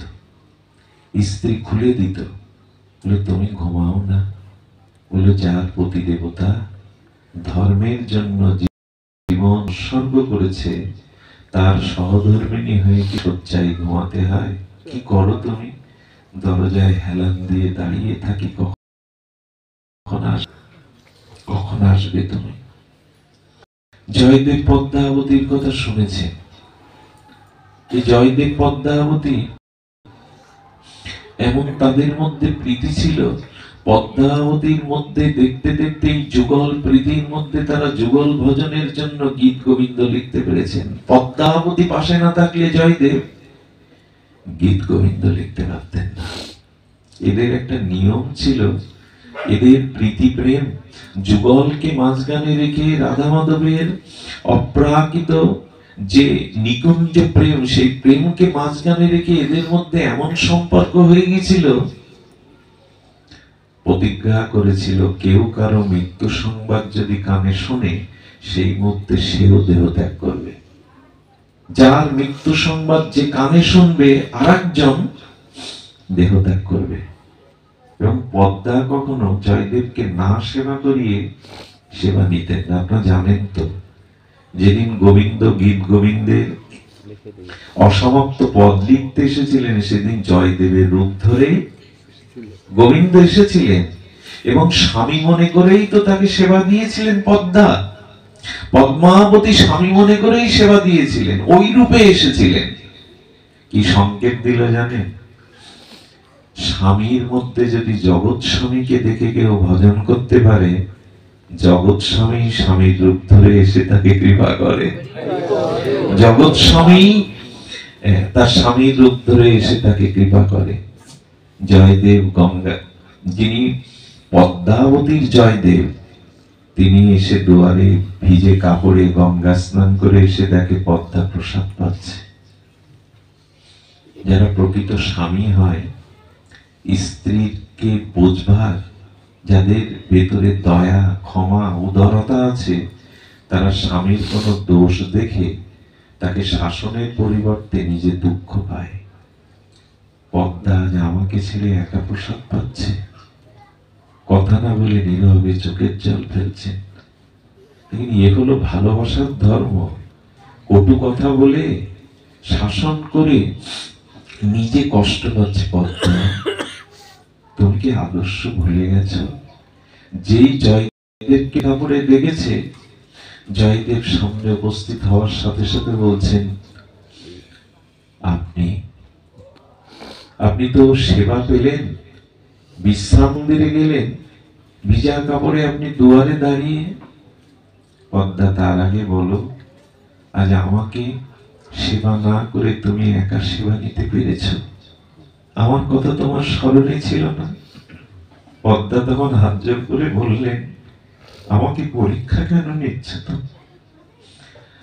[SPEAKER 2] স্ত্রী খুলে দিত, বলে তুমি ঘুমাও না, বলে যার প্রতি দেবতা ধর্মের জন্য জীবন উৎসর্গ করেছে, তার সহধর্মিণী হয়ে কি শয্যায় ঘুমাতে হয়? কি করো তুমি? দরজায় হেলান দিয়ে দাঁড়িয়ে থাকি, কখন আসবে তুমি? জয়দেব পদ্মাবতীর কথা শুনেছেন। এই জয়দেব পদ্মাবতী, এমন তাদের মধ্যে প্রীতি ছিল, পদ্মাবতীর মধ্যে দেখতে দেখতে এই যুগল প্রীতির মধ্যে তারা যুগল ভজনের জন্য গীত গোবিন্দ লিখতে পেরেছেন। পদ্মাবতী পাশে না থাকলে জয়দেব গীত গোবিন্দ লিখতে পারতেন না। এদের একটা নিয়ম ছিল, এদের প্রীতি প্রেম যুগলকে মাঝখানে রেখে রাধা মাধবের অপ্রাকৃত যে নিকুঞ্জ প্রেম, সেই প্রেমকে মাঝখানে রেখে এদের মধ্যে এমন সম্পর্ক হয়ে গিয়েছিল, প্রতিজ্ঞা করেছিল কেউ কারো মৃত্যু সংবাদ যদি কানে শোনে, সেই মুহূর্তে সেও দেহ ত্যাগ করবে। যার মৃত্যু সংবাদ যে কানে শুনবে, আরেকজন দেহ ত্যাগ করবে। এবং পদ্মা কখনো জয়দেবকে না সেবা করিয়ে সেবা নিতেন না। আপনারা জানেন তো, যেদিন গোবিন্দ গীত গোবিন্দের অসমাপ্ত পদ লিখতে এসেছিলেন, সেদিন জয়দেবের রূপ ধরে গোবিন্দ এসেছিলেন এবং স্বামী মনে করেই তো তাকে সেবা দিয়েছিলেন। পদ্মা, পদ্মাবতী স্বামী মনে করেই সেবা দিয়েছিলেন, ওই রূপে এসেছিলেন। কি সংকেত দিল জানেন? স্বামীর মধ্যে যদি জগৎ স্বামীকে দেখে কেউ ভজন করতে পারে, জগৎ স্বামী স্বামীর রূপ ধরে এসে তাকে কৃপা করে। জগৎ স্বামী তার স্বামীর রূপ ধরে এসে তাকে কৃপা করে। জয়দেব গঙ্গা, যিনি পদ্মাবতীর জয়দেব, তিনি এসে দুয়ারে ভিজে কাপড়ে গঙ্গা স্নান করে এসে দেখে পদ্মা প্রসাদ পাচ্ছে। যারা প্রকৃত স্বামী হয়, স্ত্রীকে বোঝবার, যাদের ভেতরে দয়া, ক্ষমা, উদারতা আছে, তারা স্বামীর কোনো দোষ দেখে তাকে শাসনের পরিবর্তে নিজে দুঃখ পায়। পদ্মা আজ আমাকে ছেড়ে একা প্রসাদ পাচ্ছে, কথা না বলে নীরবে চোখের জল ফেলছেন। এ হলো ভালোবাসার ধর্ম। কটু কথা বলে, শাসন করে নিজে কষ্ট পাচ্ছে পদ্মা। তুমি কি আদর্শ ভুলে গেছো? যেই জয়দেবকে কাপড়ে দেখেছে, জয়দেব সামনে উপস্থিত হওয়ার সাথে সাথে বলছেন, আপনি তো সেবা পেলেন, বিশ্রাম মন্দিরে গেলেন, ভিজা কাপড়ে আপনি দুয়ারে দাঁড়িয়ে। পদ্মা, তার আগে বলো, আজ আমাকে সেবা না করে তুমি একা সেবা নিতে পেরেছ? আমার কথা তোমার স্মরণে ছিল না? পদ্মা তখন হাত জোর করে বললেন, আমাকে পরীক্ষা কেন নিচ্ছ? তো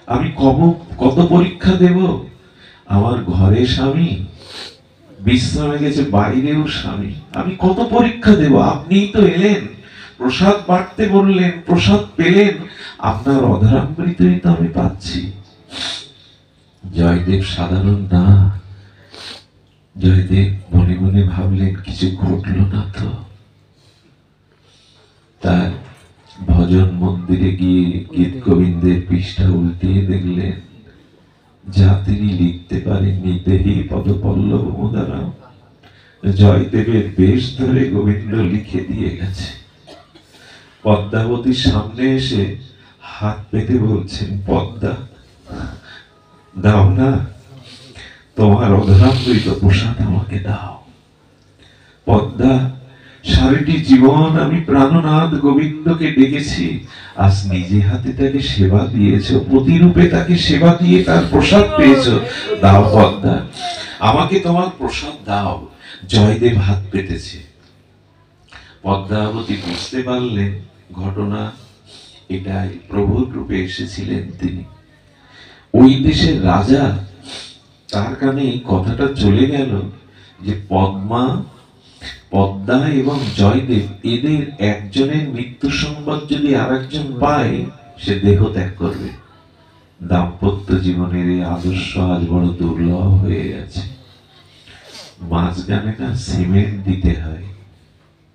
[SPEAKER 2] আমি কত পরীক্ষা দেব? আমার ঘরে স্বামী, বিশ্রামে গেছে, বাইরেও স্বামী, আমি কত পরীক্ষা দেব? আপনিই তো এলেন, প্রসাদ বাড়তে বললেন, প্রসাদ পেলেন, আপনার অধরামৃতই তো আমি পাচ্ছি। জয়দেব সাধারণ না। জয়দেব মনে মনে ভাবলেন, কিছু ঘটল না তো? তার ভজন মন্দিরে গিয়ে গীত গোবিন্দের পৃষ্ঠা উল্টিয়ে দেখলেন, যা তিনি লিখতে পারেননি, দেহি পদপল্লব মুদারাম, জয়দেবের বেশ ধরে গোবিন্দ লিখে দিয়ে গেছে। পদ্মাবতীর সামনে এসে হাত পেতে বলছেন, পদ্মা, দাও না, তোমার অধরামৃত প্রসাদ আমাকে দাও। পদ্মা, সারাটি জীবন আমি প্রাণনাথ গোবিন্দকে ডেকেছি, আজ নিজে হাতে তাকে সেবা দিয়েছ, প্রতিরূপে তাকে সেবা দিয়ে তার প্রসাদ পেয়েছ, দাও পদ্মা, আমাকে তোমার প্রসাদ দাও। জয়দেব হাত পেতেছে। পদ্মাবতী বুঝতে পারলেন ঘটনা এটাই, প্রভুর রূপে এসেছিলেন তিনি। ওই দেশের রাজা, তার কানে কথাটা চলে গেল যে পদ্মা এবং জয়দেব, এদের একজনের মৃত্যু সংবাদ যদি আরেকজন পায়, সে দেহ ত্যাগ করবে। দাম্পত্য জীবনের এই আদর্শ আজ বড় দুর্লভ হয়ে গেছে। মাঝখানে না সিমেন্ট দিতে হয়,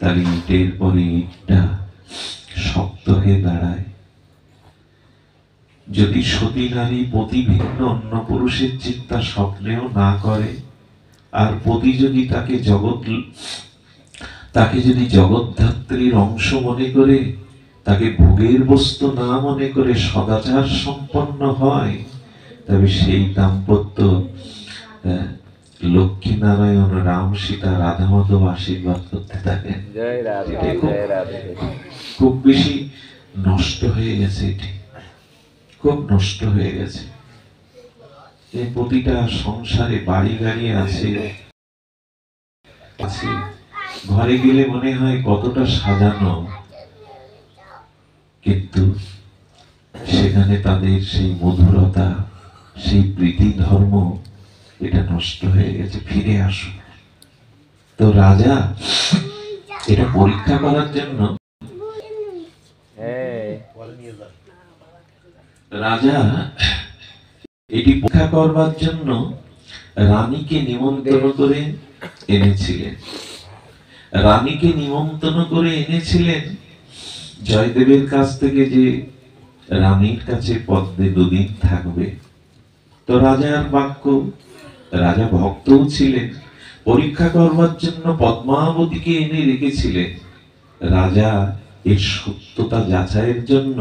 [SPEAKER 2] তাহলে ইটের পরে ইটটা শক্ত হয়ে দাঁড়ায়। যদি সতী নারী পতি ভিন্ন অন্য পুরুষের চিন্তা স্বপ্নেও না করে, আর পতি যদি তাকে যদি জগদ্ধাত্রীর অংশ মনে করে, তাকে ভোগের বস্তু না মনে করে সদাচার সম্পন্ন হয়, তবে সেই দাম্পত্য লক্ষ্মী নারায়ণ, রাম সীতা, রাধা মাধব আশীর্বাদ করতে থাকেন। খুব বেশি নষ্ট হয়ে গেছে, এটি খুব নষ্ট হয়ে গেছে। এই প্রতিটা সংসারে বাড়ি গাড়ি আছে, ঘরে গেলে মনে হয় কতটা সাজানো, কিন্তু সেখানে তাদের সেই মধুরতা, সেই প্রীতি ধর্ম, এটা নষ্ট হয়ে গেছে। ফিরে আসুন। তো রাজা এটা পরীক্ষা করার জন্য, এটি পরীক্ষা করবার জন্য রানীকে নিমন্ত্রণ করে এনেছিলেন। রানীকে নিমন্ত্রণ করে এনেছিলেন জয়দেবের কাছ থেকে, যে রানীর কাছে পদ্মে দুদিন থাকবে। তো রাজার বাক্য, রাজা ভক্তও ছিলেন, পরীক্ষা করবার জন্য পদ্মাবতীকে এনে রেখেছিলেন। রাজা এর সত্যতা যাচাইয়ের জন্য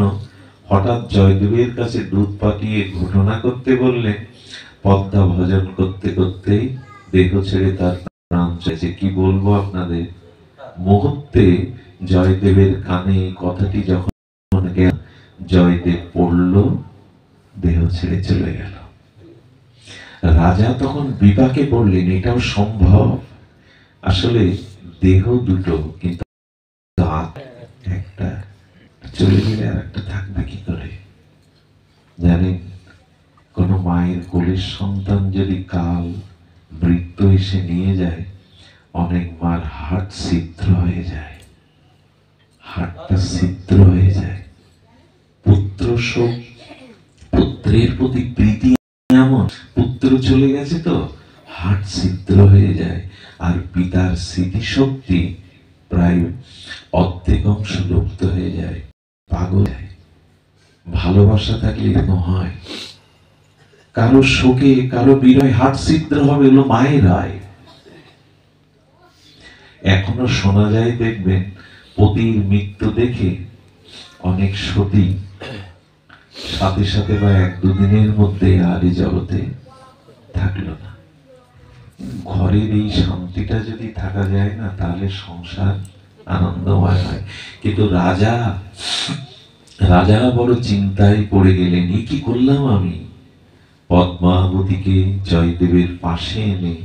[SPEAKER 2] হঠাৎ জয়দেবের কাছে দুধ পাঠিয়ে ঘটনা করতে বললেন। পদ্মা ভজন করতে করতেই দেহ ছেড়ে তার প্রাণ চাইছে। কি বলবো আপনাদের, মুহূর্তে জয়দেবের কানে কথাটি যখন গেল, জয়দেব পড়ল, দেহ ছেড়ে চলে গেল। রাজা তখন বিপাকে পড়লেন, এটাও সম্ভব? আসলে দেহ দুটো, কিন্তু একটা চলে গেলে আর একটা থাকবে কি করে? জানেন, কোন মায়ের কোলের সন্তান যদি কাল মৃত্যু এসে নিয়ে যায়, অনেক মার হাড় ছিদ্র হয়ে যায়, হাড়টা ছিদ্র হয়ে যায়। পুত্র শোক, পুত্রের প্রতি প্রীতি এমন, পুত্র চলে গেছে তো হাড় ছিদ্র হয়ে যায়, আর পিতার স্মৃতিশক্তি প্রায় অর্ধেক অংশ লুপ্ত হয়ে যায়, পাগল হয়। ভালোবাসা থাকলে এরকম হয়, কারো শোকে কারো বিরহে হাড় ছিদ্র হবে, এগুলো মায়ের হয়। এখনো শোনা যায়, দেখবেন পতির মৃত্যু দেখে অনেক সতী সাথে সাথে বা এক দুদিনের মধ্যে আর এই জগতে থাকলো না। ঘরের এই শান্তিটা যদি থাকা যায় না, তাহলে সংসার আনন্দময় হয়। কিন্তু রাজা বড় চিন্তায় পড়ে গেলেন, এই কি করলাম আমি? পদ্মাবতীকে জয়দেবের পাশে এনে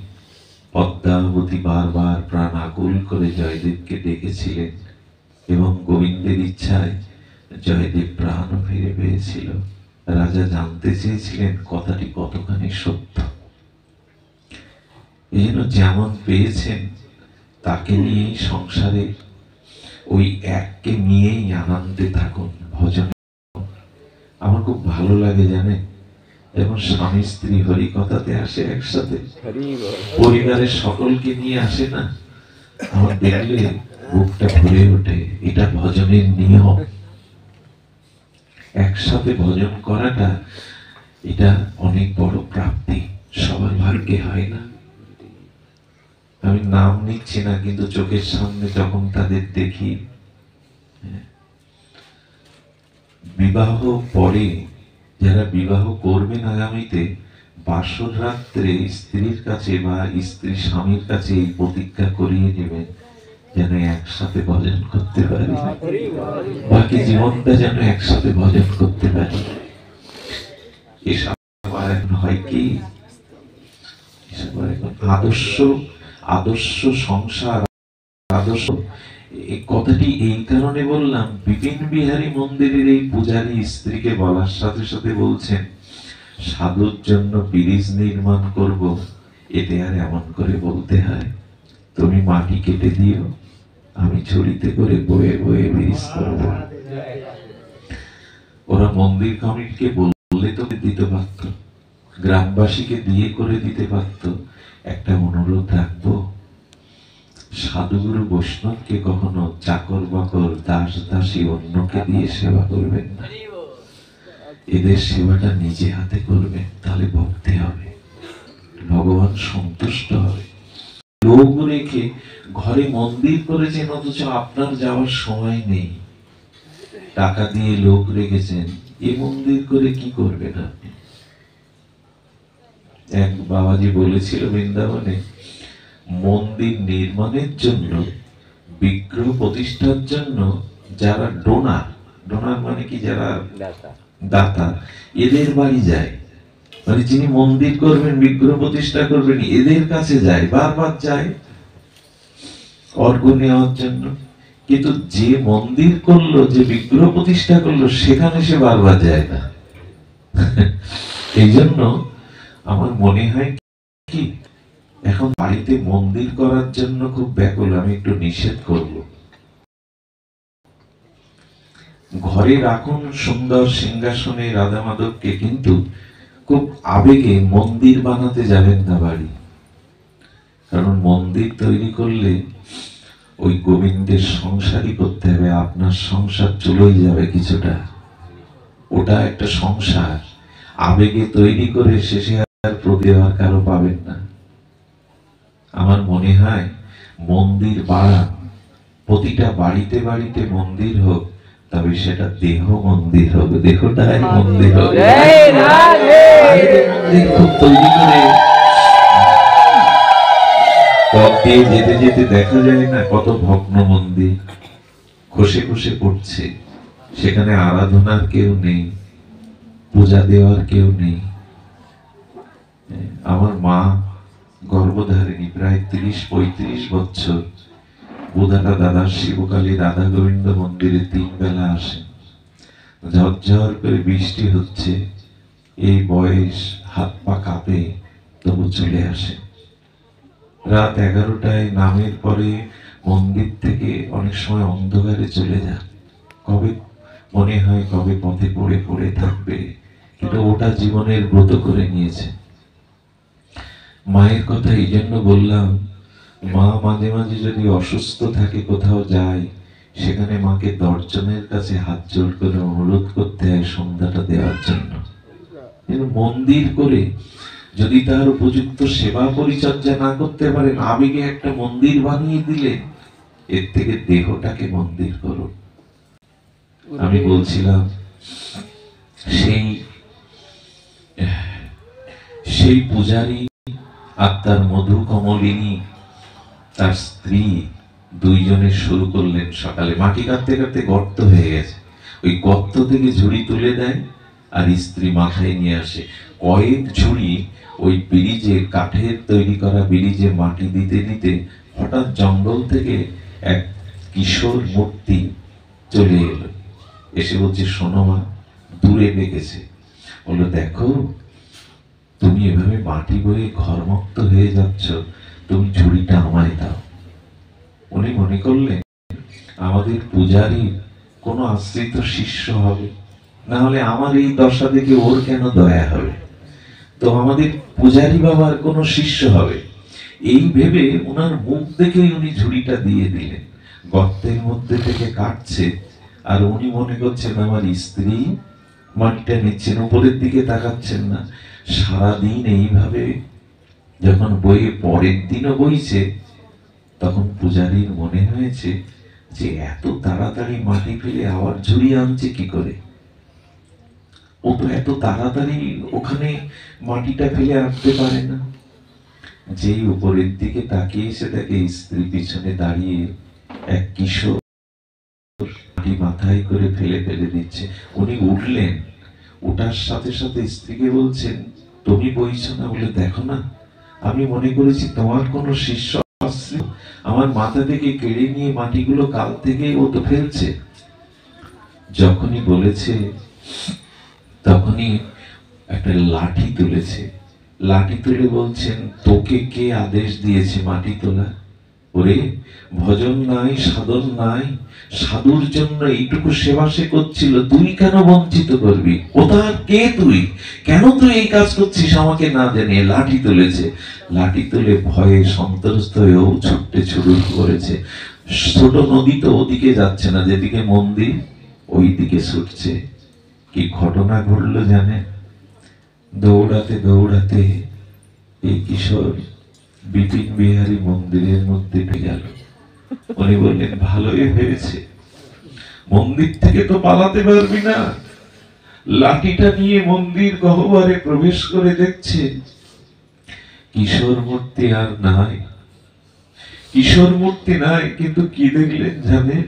[SPEAKER 2] পদ্মাবতী বারবার প্রাণ আকুল করে জয়দেবকে ডেকেছিলেন, এবং গোবিন্দের ইচ্ছায় জয়দেব প্রাণ ফিরে পেয়েছিল। রাজা জানতে চেয়েছিলেন কথাটি কতখানি সত্য। এই জন্য যেমন পেয়েছেন তাকে নিয়েই সংসারে ওই এককে নিয়েই আনন্দে থাকুন, ভজনে। আমার খুব ভালো লাগে জানেন, যেমন স্বামী স্ত্রী হরি কথাতে আসে একসাথে, পরিবারের সকলকে নিয়ে আসে না, আমার দেখলে বুকটা ভরে ওঠে। এটা ভজনের নিয়ম, একসাথে ভজন করাটা এটা অনেক বড় প্রাপ্তি, সবার ভাগ্যে হয় না। আমি নাম নিচ্ছি না, কিন্তু চোখের সামনে যখন তাদের দেখি, বিবাহ পরে যারা বিবাহ করবেন আগামীতে, বাসর রাত্রে স্ত্রীর কাছে বা স্ত্রী স্বামীর কাছে এই প্রতিজ্ঞা করিয়ে নেবেন, যেন একসাথে ভজন করতে পারি, বাকি জীবনটা যেন একসাথে ভজন করতে পারি। এসব এখন হয় কি, আদর্শ সংসার, আদর্শ, এই কথাটি এই কারণে বললাম, বিপিন বিহারী মন্দিরের এই পূজারী স্ত্রীকে বলার সাথে সাথে বলছেন, সাধুর জন্য ব্রিজ নির্মাণ করব, এতে আর এমন করে বলতে হয়, তুমি মাটি কেটে দিও, আমি ঝুড়িতে করে বয়ে বয়ে ব্রিজ করব। ওরা মন্দির কমিটিকে বললে তো দিতে পারত, গ্রামবাসীকে দিয়ে করে দিতে পারত। একটা অনুরোধ রাখবো, সাধুগুরু বৈষ্ণবকে কখনো চাকর বাকর দাস দাসী অন্যকে দিয়ে সেবা করবেন না, এদের সেবাটা নিজে হাতে করবেন, তাহলে ভক্তি হবে, ভগবান সন্তুষ্ট হবে। লোক রেখে ঘরে মন্দির করেছেন, অথচ আপনার যাওয়ার সময় নেই, টাকা দিয়ে লোক রেখেছেন, এ মন্দির করে কি করবেন আপনি? এক বাবাজি বলেছিল বৃন্দাবনে, মন্দির নির্মাণের জন্য, বিগ্রহ প্রতিষ্ঠার জন্য যারা ডোনার মানে কি, যারা দাতা, এদের বাড়ি যায়, মানে যিনি মন্দির করবেন বিগ্রহ প্রতিষ্ঠা করবেন এদের কাছে যায়, বারবার যায় অর্ঘ্য নেওয়ার জন্য। কিন্তু যে মন্দির করলো, যে বিগ্রহ প্রতিষ্ঠা করলো, সেখানে সে বারবার যায় না। এই জন্য আমার মনে হয় কি, এখন বাড়িতে মন্দির করার জন্য খুব ব্যাকুল, আমি একটু নিষেধ করব। ঘরে রাখুন সুন্দর সিংহাসনে রাধা মাধবকে, কিন্তু খুব আবেগে মন্দির বানাতে যাবেন না বাড়ি, কারণ মন্দির তৈরি করলে ওই গোবিন্দের সংসারই করতে হবে, আপনার সংসার চলেই যাবে কিছুটা, ওটা একটা সংসার। আবেগে তৈরি করে শেষে আর প্রতি আর কারো পাবেন না। আমার মনে হয় মন্দির বাড়া, প্রতিটা বাড়িতে বাড়িতে মন্দির হোক, তবে সেটা দেহ মন্দির হবে, দেহটাই মন্দির হবে। মন্দির খুব তৈরি করে পথ দিয়ে যেতে যেতে দেখা যায় না কত ভগ্ন মন্দির খসে খসে পড়ছে, সেখানে আরাধনার কেউ নেই, পূজা দেওয়ার কেউ নেই। আমার মা গর্ভধারিণী, প্রায় 30-35 বছর বোধাটা দাদার শিবকালী রাধা গোবিন্দ মন্দিরে 3 বেলা আসেন। ঝরঝর করে বৃষ্টি হচ্ছে, এই বয়স, হাত পা কাঁপে, তবু চলে আসে। রাত 11টায় নামের পরে মন্দির থেকে অনেক সময় অন্ধকারে চলে যান। কবে মনে হয় কবে পথে পড়ে পড়ে থাকবে, কিন্তু ওটা জীবনের ব্রত করে নিয়েছে। মায়ের কথা এই জন্য বললাম, মা মাঝে মাঝে যদি অসুস্থ থাকে, কোথাও যায়, সেখানে মাকে দর্শনের কাছে হাত জোড় করে অনুরোধ করতে হয় সন্ধ্যাটা দেওয়ার জন্য। কিন্তু মন্দির করে যদি তার উপযুক্ত সেবা পরিচর্যা না করতে পারেন, আবেগে একটা মন্দির বানিয়ে দিলে, এর থেকে দেহটাকে মন্দির করো। আমি বলছিলাম সেই পূজারী আর তার মধু কমলিনী, তার স্ত্রী, দুইজনে শুরু করলেন সকালে। মাটি কাটতে কাটতে গর্ত হয়ে গেছে, ওই গর্ত থেকে ঝুড়ি তুলে দেয় আর স্ত্রী মাথায় নিয়ে আসে। কয়েক ঝুড়ি ওই ব্রিজে, কাঠের তৈরি করা ব্রিজে মাটি দিতে দিতে হঠাৎ জঙ্গল থেকে এক কিশোর মূর্তি চলে এলো, এসে বলছে, শোনো মা, দূরে ডেকেছে, বললো, দেখো তুমি এভাবে মাটি বয়ে ঘরমুক্ত হয়ে যাচ্ছ, তুমি ঝুড়িটা আমায় দাও। উনি মনে করলেন আমাদের পূজারী কোন আশ্রিত শিষ্য হবে, না হলে আমার এই দশা দেখে ওর কেন দয়া হবে, তো আমাদের পূজারী বাবার কোন শিষ্য হবে। এই ভেবে ওনার মুখ দেখেই উনি ঝুড়িটা দিয়ে দিলেন। গর্তের মধ্যে থেকে কাটছে আর উনি মনে করছেন আমার স্ত্রী মাটিটা নিচ্ছেন, উপরের দিকে তাকাচ্ছেন না। সারাদিন এইভাবে যখন বইয়ে, পরের দিনও বইছে, তখন পূজারীর মনে হয়েছে যে এত তাড়াতাড়ি মাটি ফেলে আবার ঝুড়ি আনছে কি করে, ও তো এত তাড়াতাড়ি ওখানে মাটিটা ফেলে আনতে পারে না। যেই উপরের দিকে তাকিয়েছে, তাকে স্ত্রী পিছনে দাঁড়িয়ে এক কিশোর মাটি মাথায় করে ফেলে ফেলে দিচ্ছে। উনি উঠলেন, ওটার সাথে সাথে স্ত্রীকে বলছেন, তুমি বইছ না বলে দেখো না, আমি মনে করেছি তোমার কোন শিষ্য আসছে, আমার মাথা থেকে কেড়ে নিয়ে মাটিগুলো কাল থেকে ও তো ফেলছে। যখনই বলেছে তখনই একটা লাঠি তুলেছে, লাঠি তুলে বলছেন, তোকে কে আদেশ দিয়েছে মাটি তোলা? ওরে, ভজন নাই, সাধন নাই, সাধুর জন্য এইটুকু সেবা সে করছিল, তুই কেন বঞ্চিত করবি? ও তার কে? তুই কেন তুই এই কাজ করছিস আমাকে না জানিয়ে? লাঠি তুলেছে, লাঠি তুলে ভয়ে সন্ত্রস্ত হয়েও ছুটতে শুরু করেছে। ছোট নদী তো ওদিকে যাচ্ছে না, যেদিকে মন্দির ওই দিকে ছুটছে। কি ঘটনা ঘটলো জানে? দৌড়াতে দৌড়াতে এই কিশোর বিপিন বিহারী মন্দিরের মধ্যে গেল। উনি বললেন, ভালোই হয়েছে, মন্দির থেকে তো পালাতে পারবি না। লাঠিটা নিয়ে মন্দির গহ্বরে প্রবেশ করে দেখছে কিশোর মূর্তি আর নাই, কিশোর মূর্তি নাই, কিন্তু কি দেখলেন জানেন?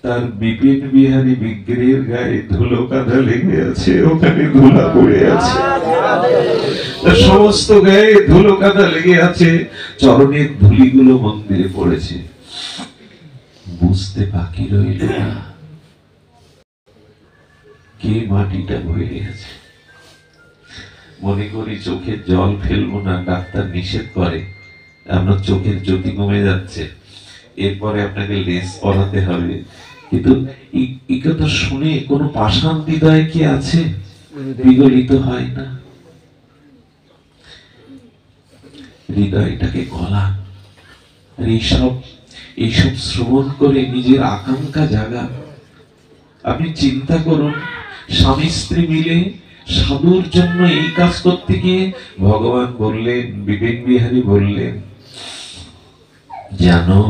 [SPEAKER 2] তার বিপিন বিহারী বিগ্রহের গায়ে ধুলো কাদা লেগে আছে, ওখানে ধুলা পড়ে আছে, তার সমস্ত গায়ে ধুলো কাদা লেগে আছে, চরণের ধুলিগুলো মন্দিরে পড়েছে। বুঝতে বাকি রইল না কে মাটিটা বয়ে গেছে। মনে করি চোখের জল ফেলবো না, ডাক্তার নিষেধ করে, আপনার চোখের জ্যোতি কমে যাচ্ছে, এরপরে আপনাকে লেন্স পরাতে হবে। কিন্তু এই কথা শুনে কোনো পাষাণ হৃদয় কি আছে? বিগলিত হয় না? হৃদয়টাকে গলা, এইসব শ্রবণ করে নিজের আকাঙ্ক্ষা জাগা। আপনি চিন্তা করুন, স্বামী স্ত্রী মিলে সাধুর জন্য এই কাজ করতে গিয়ে ভগবান বললেন, বিপিন বিহারী বললেন, জানো,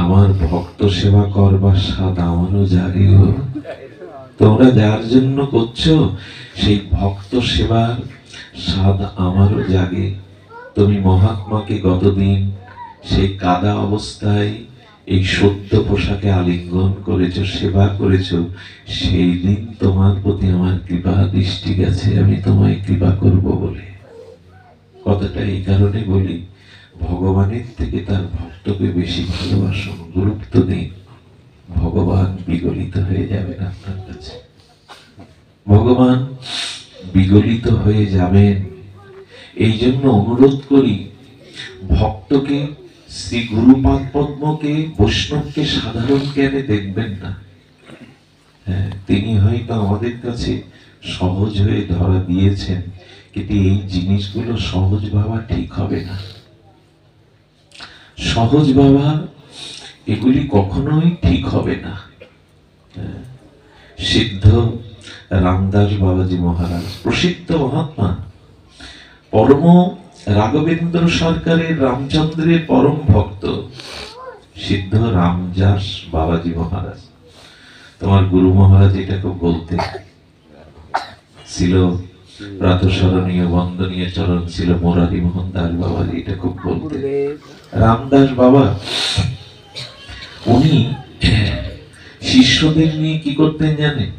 [SPEAKER 2] আমার ভক্ত সেবা করবার স্বাদ আমারও জাগে গো। তোমরা যার জন্য করছো সেই ভক্ত সেবার স্বাদ আমারও জাগে। তুমি মহাত্মাকে গতদিন সেই কাদা অবস্থায় এই সত্য পোশাকে আলিঙ্গন করেছো, সেবা করেছো, সেই দিন তোমার প্রতি আমার কৃপা দৃষ্টি গেছে, আমি তোমায় কৃপা করব বলে। কথাটা এই কারণে বলি, ভগবানের থেকে তার ভক্তকে বেশি ভালোবাসুন, গুরুত্ব দিন। ভগবান বিগলিত হয়ে যাবেন আপনার কাছে, ভগবান বিগলিত হয়ে যাবেন। এই জন্য অনুরোধ করি, ভক্তকে, শ্রী গুরুপাদ পদ্মকে, বৈষ্ণবকে সাধারণ জ্ঞানে দেখবেন না। তিনি হয়তো আমাদের কাছে সহজ হয়ে ধরা দিয়েছেন, কিন্তু এই জিনিসগুলো সহজ ভাবা ঠিক হবে না। সহজ ভাবা এগুলি কখনোই ঠিক হবে না। সিদ্ধ রামদাস বাবাজি মহারাজ, প্রসিদ্ধ মহাত্মা, পরম রাঘবেন্দ্র সরকারের রামচন্দ্রের পরম ভক্ত সিদ্ধ রামদাস বাবাজি মহারাজ। তোমার গুরু মহারাজ এটা খুব বলতে ছিল, প্রাতঃস্মরণীয় বন্দনীয় চরণ ছিল মোরারি মোহন দাস বাবাজি, এটা খুব বলতে। রামদাস বাবা উনি শিষ্যদের নিয়ে কি করতেন জানেন?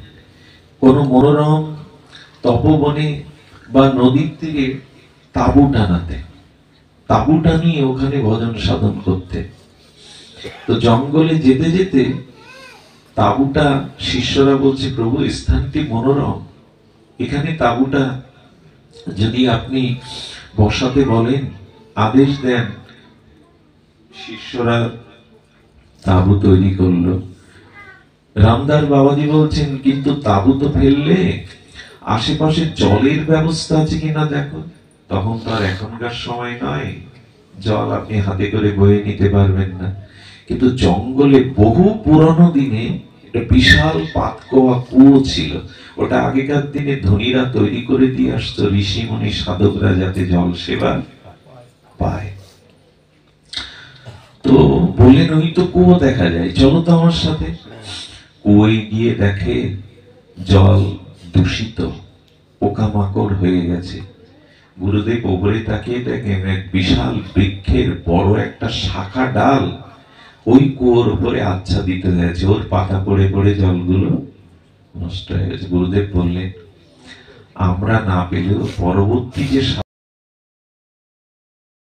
[SPEAKER 2] কোন মনোরম তপবনে বা নদীর তীরে তাঁবু টানাতেন, তাঁবু টানিয়ে ওখানে ভজন সাধন করতেন। তো জঙ্গলে যেতে যেতে তাঁবুটা, শিষ্যরা বলছে, প্রভু স্থানটি মনোরম, এখানে তাঁবুটা যদি আপনি বসাতে বলেন, আদেশ দেন। শিষ্যরা তাঁবু তৈরি করলো। রামদাস বাবাজি বলছেন, কিন্তু তাঁবু তো ফেললে আশেপাশে জলের ব্যবস্থা আছে কিনা দেখো। তখন তো আর এখনকার সময় নয়, জল আপনি হাতে করে বয়ে নিতে পারবেন না। কিন্তু জঙ্গলে বহু পুরনো দিনে একটা বিশাল পাতকোয়া কুয়ো ছিল। ওটা আগেকার দিনে ধনীরা তৈরি করে দিয়ে আসতো, ঋষি মুনি সাধকরা যাতে জল সেবা পায়। তো বললেন, ওই তো কুয়ো দেখা যায়, চলো তো আমার সাথে। কুয়োয় গিয়ে দেখে জল দূষিত, পোকামাকড় হয়ে গেছে। গুরুদেব ওপরে তাকিয়ে দেখেন এক বিশাল বৃক্ষের বড় একটা শাখা ডাল ওই কুয়োর উপরে আচ্ছাদিত হয়েছে, ওর পাতা পড়ে পড়ে জলগুলো নষ্ট হয়ে গেছে। গুরুদেব বললেন, আমরা না পেলেও পরবর্তী যে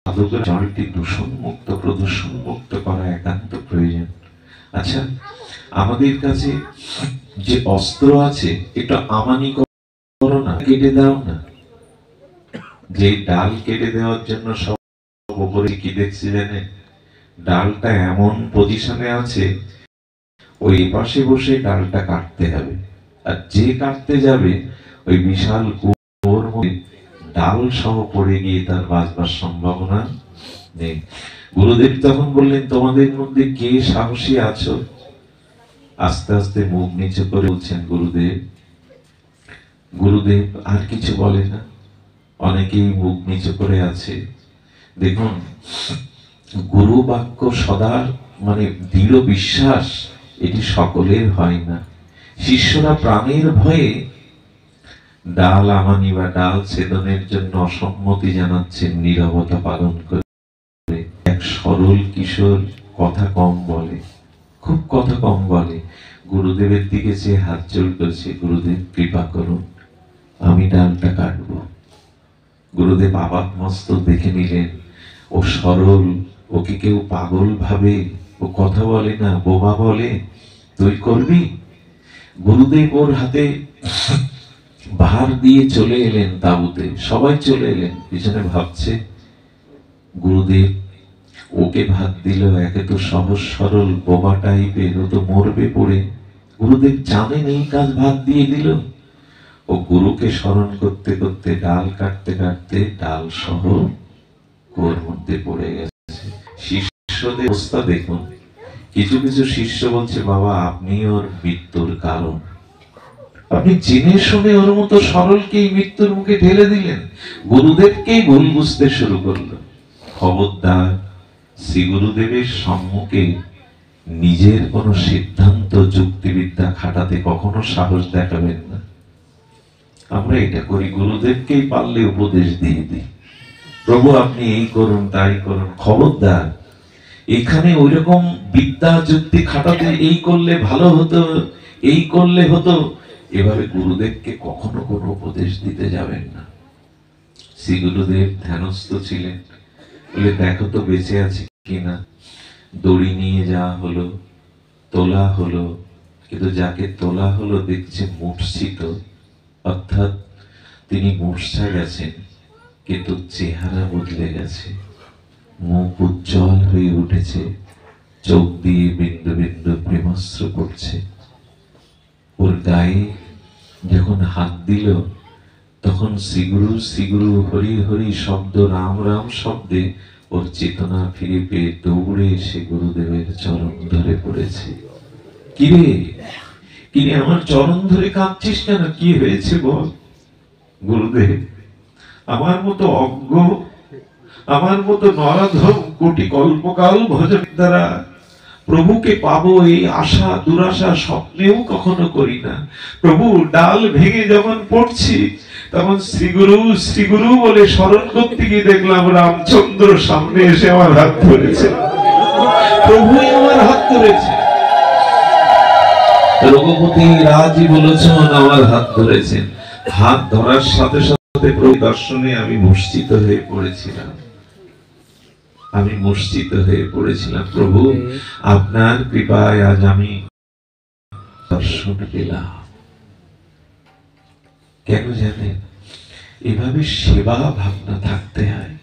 [SPEAKER 2] সাধকের জলটি দূষণ মুক্ত, প্রদূষণ মুক্ত করা একান্ত প্রয়োজন। আচ্ছা, আমাদের কাছে যে অস্ত্র আছে, একটু আমানি করো না, কেটে দাও না। যে ডাল কেটে দেওয়ার জন্য সব উপরে কি দেখছি জানেন? ডালটা এমন পজিশনে আছে, ওই পাশে বসে ডালটা কাটতে হবে। আর যে কাটতে যাবে ওই বিশাল কুয়োর মধ্যে ডাল সহ পড়ে গিয়ে তার বাঁচবার সম্ভাবনা নেই। গুরুদেব তখন বললেন, তোমাদের মধ্যে কে সাহসী আছো? আস্তে আস্তে মুখ নিচে করে বলছেন গুরুদেব। গুরুদেব আর কিছু বলে না, অনেকেই মুখ নিচে করে আছে। দেখুন, গুরু বাক্য সদা মানে দৃঢ় বিশ্বাস, এটি সকলের হয় না। শিষ্যরা প্রাণের ভয়ে ডাল আমানি বা ডাল ছেদনের জন্য অসম্মতি জানাচ্ছেন, নীরবতা পালন করে। এক সরল কিশোর কথা কম বলে, খুব কথা কম বলে, গুরুদেবের দিকে যে হাত জোড় করছে, গুরুদেব কৃপা করুন, আমি ডালটা কাটবো। গুরুদেব আপাত মস্তক দেখে নিলেন, ও সরল, ওকে কেউ পাগল ভাবে, ও কথা বলে না, বোবা বলে, তুই করবি? গুরুদেব ওর হাতে ভার দিয়ে চলে এলেন তাঁবুতে, সবাই চলে এলেন। পিছনে ভাবছে, গুরুদেব ওকে ভাত দিল, একে তো সহজ সরল বোবা টাইপের, ও তো মরবে পড়ে। গুরুদেব জানেন এই কাজ, ভাত দিয়ে দিল। ও গুরুকে স্মরণ করতে করতে ডাল কাটতে কাটতে ডাল সহ কুয়োর মধ্যে পড়ে গেছে। শিষ্যদের অবস্থা দেখুন। কিছু কিছু শিষ্য বলছে, বাবা আপনি ওর মৃত্যুর কারণ, আপনি জেনে শুনে ওর মতো সরলকেই মৃত্যুর মুখে ঠেলে দিলেন। গুরুদেবকেই ভুল বুঝতে শুরু করলো। খবরদার, শ্রী গুরুদেবের সম্মুখে নিজের কোনো সিদ্ধান্ত যুক্তিবিদ্যা খাটাতে কখনো সাহস দেখাবেন না। আমরা এটা করি, গুরুদেবকেই পারলে উপদেশ দিয়ে দিই, প্রভু আপনি এই করুন তাই করুন। খবরদার, এখানে ওই রকম বিদ্যা যুক্তি খাটাতে এই করলে ভালো হতো, এই করলে হতো, এভাবে গুরুদেবকে কখনো কোনো উপদেশ দিতে যাবেন না। শ্রী গুরুদেব ধ্যানস্থ ছিলেন, বলে দেখো তো বেঁচে আছে কিনা। দড়ি নিয়ে যাওয়া হলো, তোলা হলো, কিন্তু যাকে তোলা হলো দেখছে মূর্ছিত, অর্থাৎ তিনি মূর্ছা গেছেন, কিন্তু চেহারা বদলে গেছে, মুখ উজ্জ্বল হয়ে উঠেছে, চোখ দিয়ে বিন্দু বিন্দু প্রেমাশ্রু পড়ছে। ওর গায়ে যখন হাত দিল তখন শ্রীগুরু শ্রীগুরু হরি হরি শব্দ, রাম রাম শব্দে ওর চেতনা ফিরে পেয়ে দৌড়ে এসে গুরুদেবের চরণ ধরে পড়েছে। কিরে কিরে আমার চরণ ধরে কাঁদছিস কেন, কি হয়েছে বল। গুরুদেব, আমার মতো অজ্ঞ, আমার মতো নরাধম কোটি কল্পকাল ভজন দ্বারা প্রভুকে পাবো এই আশা দুরাশা স্বপ্নেও কখনো করি না। প্রভু ডাল ভেঙে যখন পড়ছি তখন শ্রীগুরু শ্রীগুরু বলে স্মরণ করতে গিয়ে দেখলাম রামচন্দ্র সামনে এসে আমার হাত ধরেছে, প্রভুই আমার হাত ধরেছে, রঘুপতি রাজি বলেছেন আমার হাত ধরেছেন। হাত ধরার সাথে সাথে প্রভু দর্শনে আমি মূর্ছিত হয়ে পড়েছিলাম, আমি মূর্ছিত হয়ে পড়েছিলাম। প্রভু আপনার কৃপায় আজ আমি দর্শন পেলাম। কেন জানেন? এভাবে সেবা ভাবনা থাকতে হয়,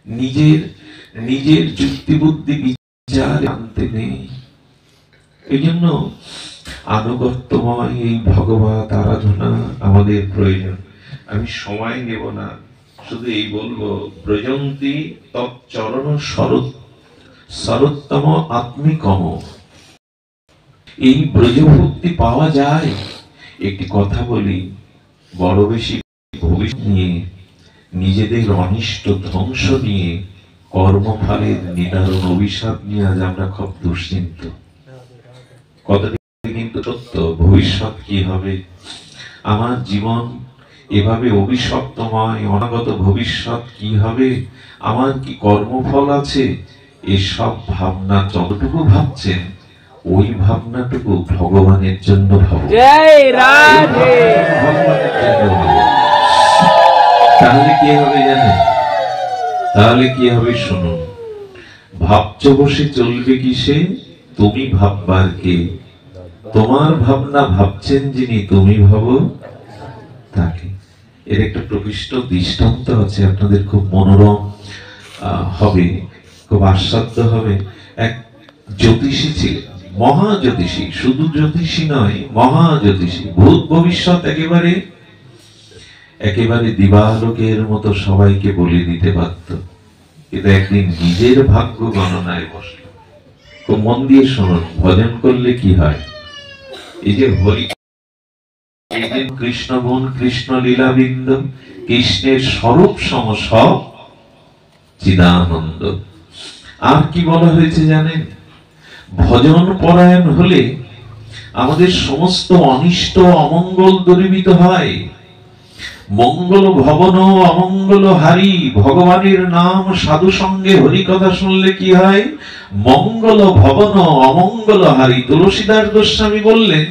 [SPEAKER 2] নিজের নিজের যুক্তি বুদ্ধি বিচার আনতে নেই। এই জন্য আনুগত্যময় এই ভগবত আরাধনা আমাদের প্রয়োজন। আমি সময় নেব না, শুধু এই বলবো, ব্রজন্তি তৎচরণ সরোত্তম আত্মিকম। এই ব্রজভক্তি পাওয়া যায়। একটি কথা বলি, বড় বেশি ভবিষ্যৎ নিয়ে, নিজেদের অনিষ্ট ধ্বংস নিয়ে, কর্মফলের নিদারুণ অভিশাপ নিয়ে আজ আমরা খুব দুশ্চিন্ত। কথাটি কিন্তু সত্য। ভবিষ্যৎ কি হবে, আমার জীবন এভাবে অভিশপ্তময়, অনাগত ভবিষ্যৎ কি হবে, আমার কি কর্মফল আছে, এসব ভাবনা যতটুকু ভাবছেন ওই ভাবনাটুকু ভগবানের জন্য ভাবুন। তাহলে কি হবে জানেন? তাহলে কি হবে শুনুন। ভাবছ বসে চলবে কিসে, তুমি ভাববার কে, তোমার ভাবনা ভাবছেন যিনি, তুমি ভাবো তাকে। এর একটা প্রকৃষ্ট দৃষ্টান্ত আছে, আপনাদের খুব মনোরম হবে, খুব আস্বাদ্য হবে। এক জ্যোতিষী ছিলেন, মহা জ্যোতিষী, শুধু জ্যোতিষী নয়, মহা জ্যোতিষী। ভূত ভবিষ্যৎ একেবারে একেবারে দিবালোকের মতো সবাইকে বলে দিতে পারত। কিন্তু একদিন নিজের ভাগ্য গণনায় বসল। খুব মন দিয়ে শুনুন, ভজন করলে কি হয়। এই যে হরি, কৃষ্ণ গুণ, কৃষ্ণ লীলাবৃন্দ, কৃষ্ণের স্বরূপ সম সব চিদানন্দ। আর কি বলা হয়েছে জানেন? ভজন পরায়ণ হলে আমাদের সমস্ত অনিষ্ট অমঙ্গল দূরীভূত হয়। মঙ্গল ভবন অমঙ্গল হারি, ভগবানের নাম সাধু সঙ্গে হরি কথা শুনলে কি হয়? মঙ্গল ভবন অমঙ্গল হারি। তুলসীদাস গোস্বামী বললেন,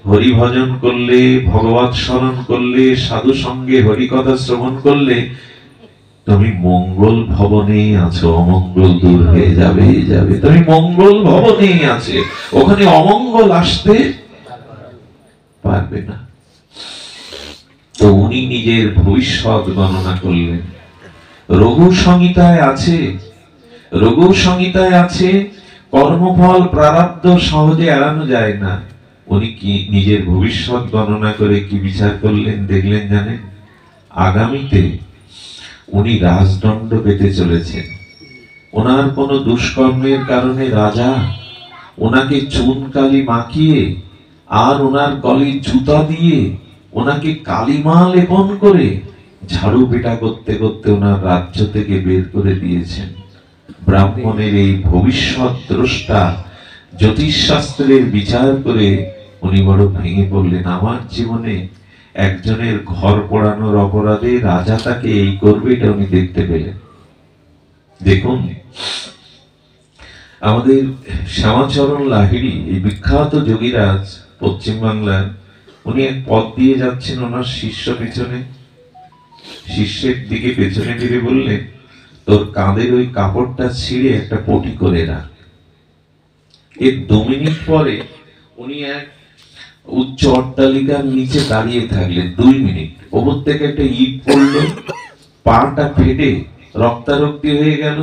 [SPEAKER 2] হরি ভজন করলে, ভগবত স্মরণ করলে, সাধু সঙ্গে হরি কথা শ্রবণ করলে তুমি মঙ্গল ভবনে আছো, অমঙ্গল দূর হয়ে যাবে যাবে। তুমি মঙ্গল ভবনে আছে, ওখানে অমঙ্গল আসতে পারবে না। তো উনি নিজের ভবিষ্যৎ গণনা করলেন। রঘু সংহিতায় আছে, রঘু সংহিতায় আছে, কর্মফল প্রারব্ধ সহজে এড়ানো যায় না। উনি কি নিজের ভবিষ্যৎ গণনা করে কি বিচার করলেন দেখলেন জানেন? আগামীতে উনি রাজদণ্ড পেতে চলেছেন। ওনার কোন দুষ্কর্মের কারণে রাজা ওনাকে চুন কালি মাখিয়ে আর ওনার গলে জুতা দিয়ে ওনাকে কালিমা লেপন করে ঝাড়ু পেটা করতে করতে ওনার রাজ্য থেকে বের করে দিয়েছেন। ব্রাহ্মণের এই ভবিষ্যৎ দ্রষ্টা জ্যোতিষশাস্ত্রের বিচার করে উনি বড় ভেঙে পড়লেন। আমার জীবনে একজনের ঘর পোড়ানোর অপরাধে রাজা তাকে এই করবে, এটা উনি দেখতে পেলেন। দেখুন, আমাদের শ্যামাচরণ লাহিড়ী, এই বিখ্যাত যোগীরাজ পশ্চিমবাংলার, উনি এক পথ দিয়ে যাচ্ছেন ওনার শিষ্য পিছনে, শিষ্যের দিকে পেছনে ফিরে বললেন, তোর কাঁধের ওই কাপড়টা ছিঁড়ে একটা পটি করে রাখ। এর 2 মিনিট পরে উনি এক উচ্চ অট্টালিকার নিচে দাঁড়িয়ে থাকলেন। 2 মিনিট, ওপর থেকে একটা ইট পড়লো, পাটা ফেটে রক্তারক্তি হয়ে গেল।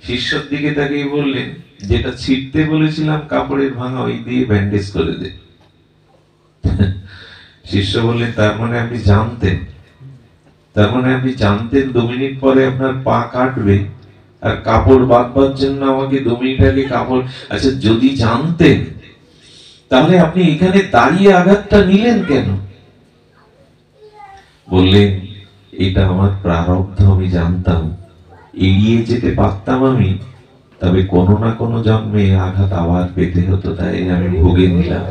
[SPEAKER 2] শিষ্যর দিকে তাকিয়ে বললেন, যেটা ছিঁড়তে বলেছিলাম কাপড়ের ভাঙা, ওই দিয়ে ব্যান্ডেজ করে দে। শিষ্য বললেন, তার মানে আপনি জানতেন, 2 মিনিট পরে আপনার পা কাটবে, আর কাপড় বাঁধবার জন্য আমাকে 2 মিনিট আগে কাপড়। আচ্ছা, যদি জানতেন তাহলে আপনি এখানে দাঁড়িয়ে আঘাতটা নিলেন কেন? বললেন, এটা আমার প্রারব্ধ, আমি জানতাম, এড়িয়ে যেতে পারতাম আমি, তবে কোনো না কোনো জন্মে আঘাত আবার পেতে হতো, তাই আমি ভোগে নিলাম।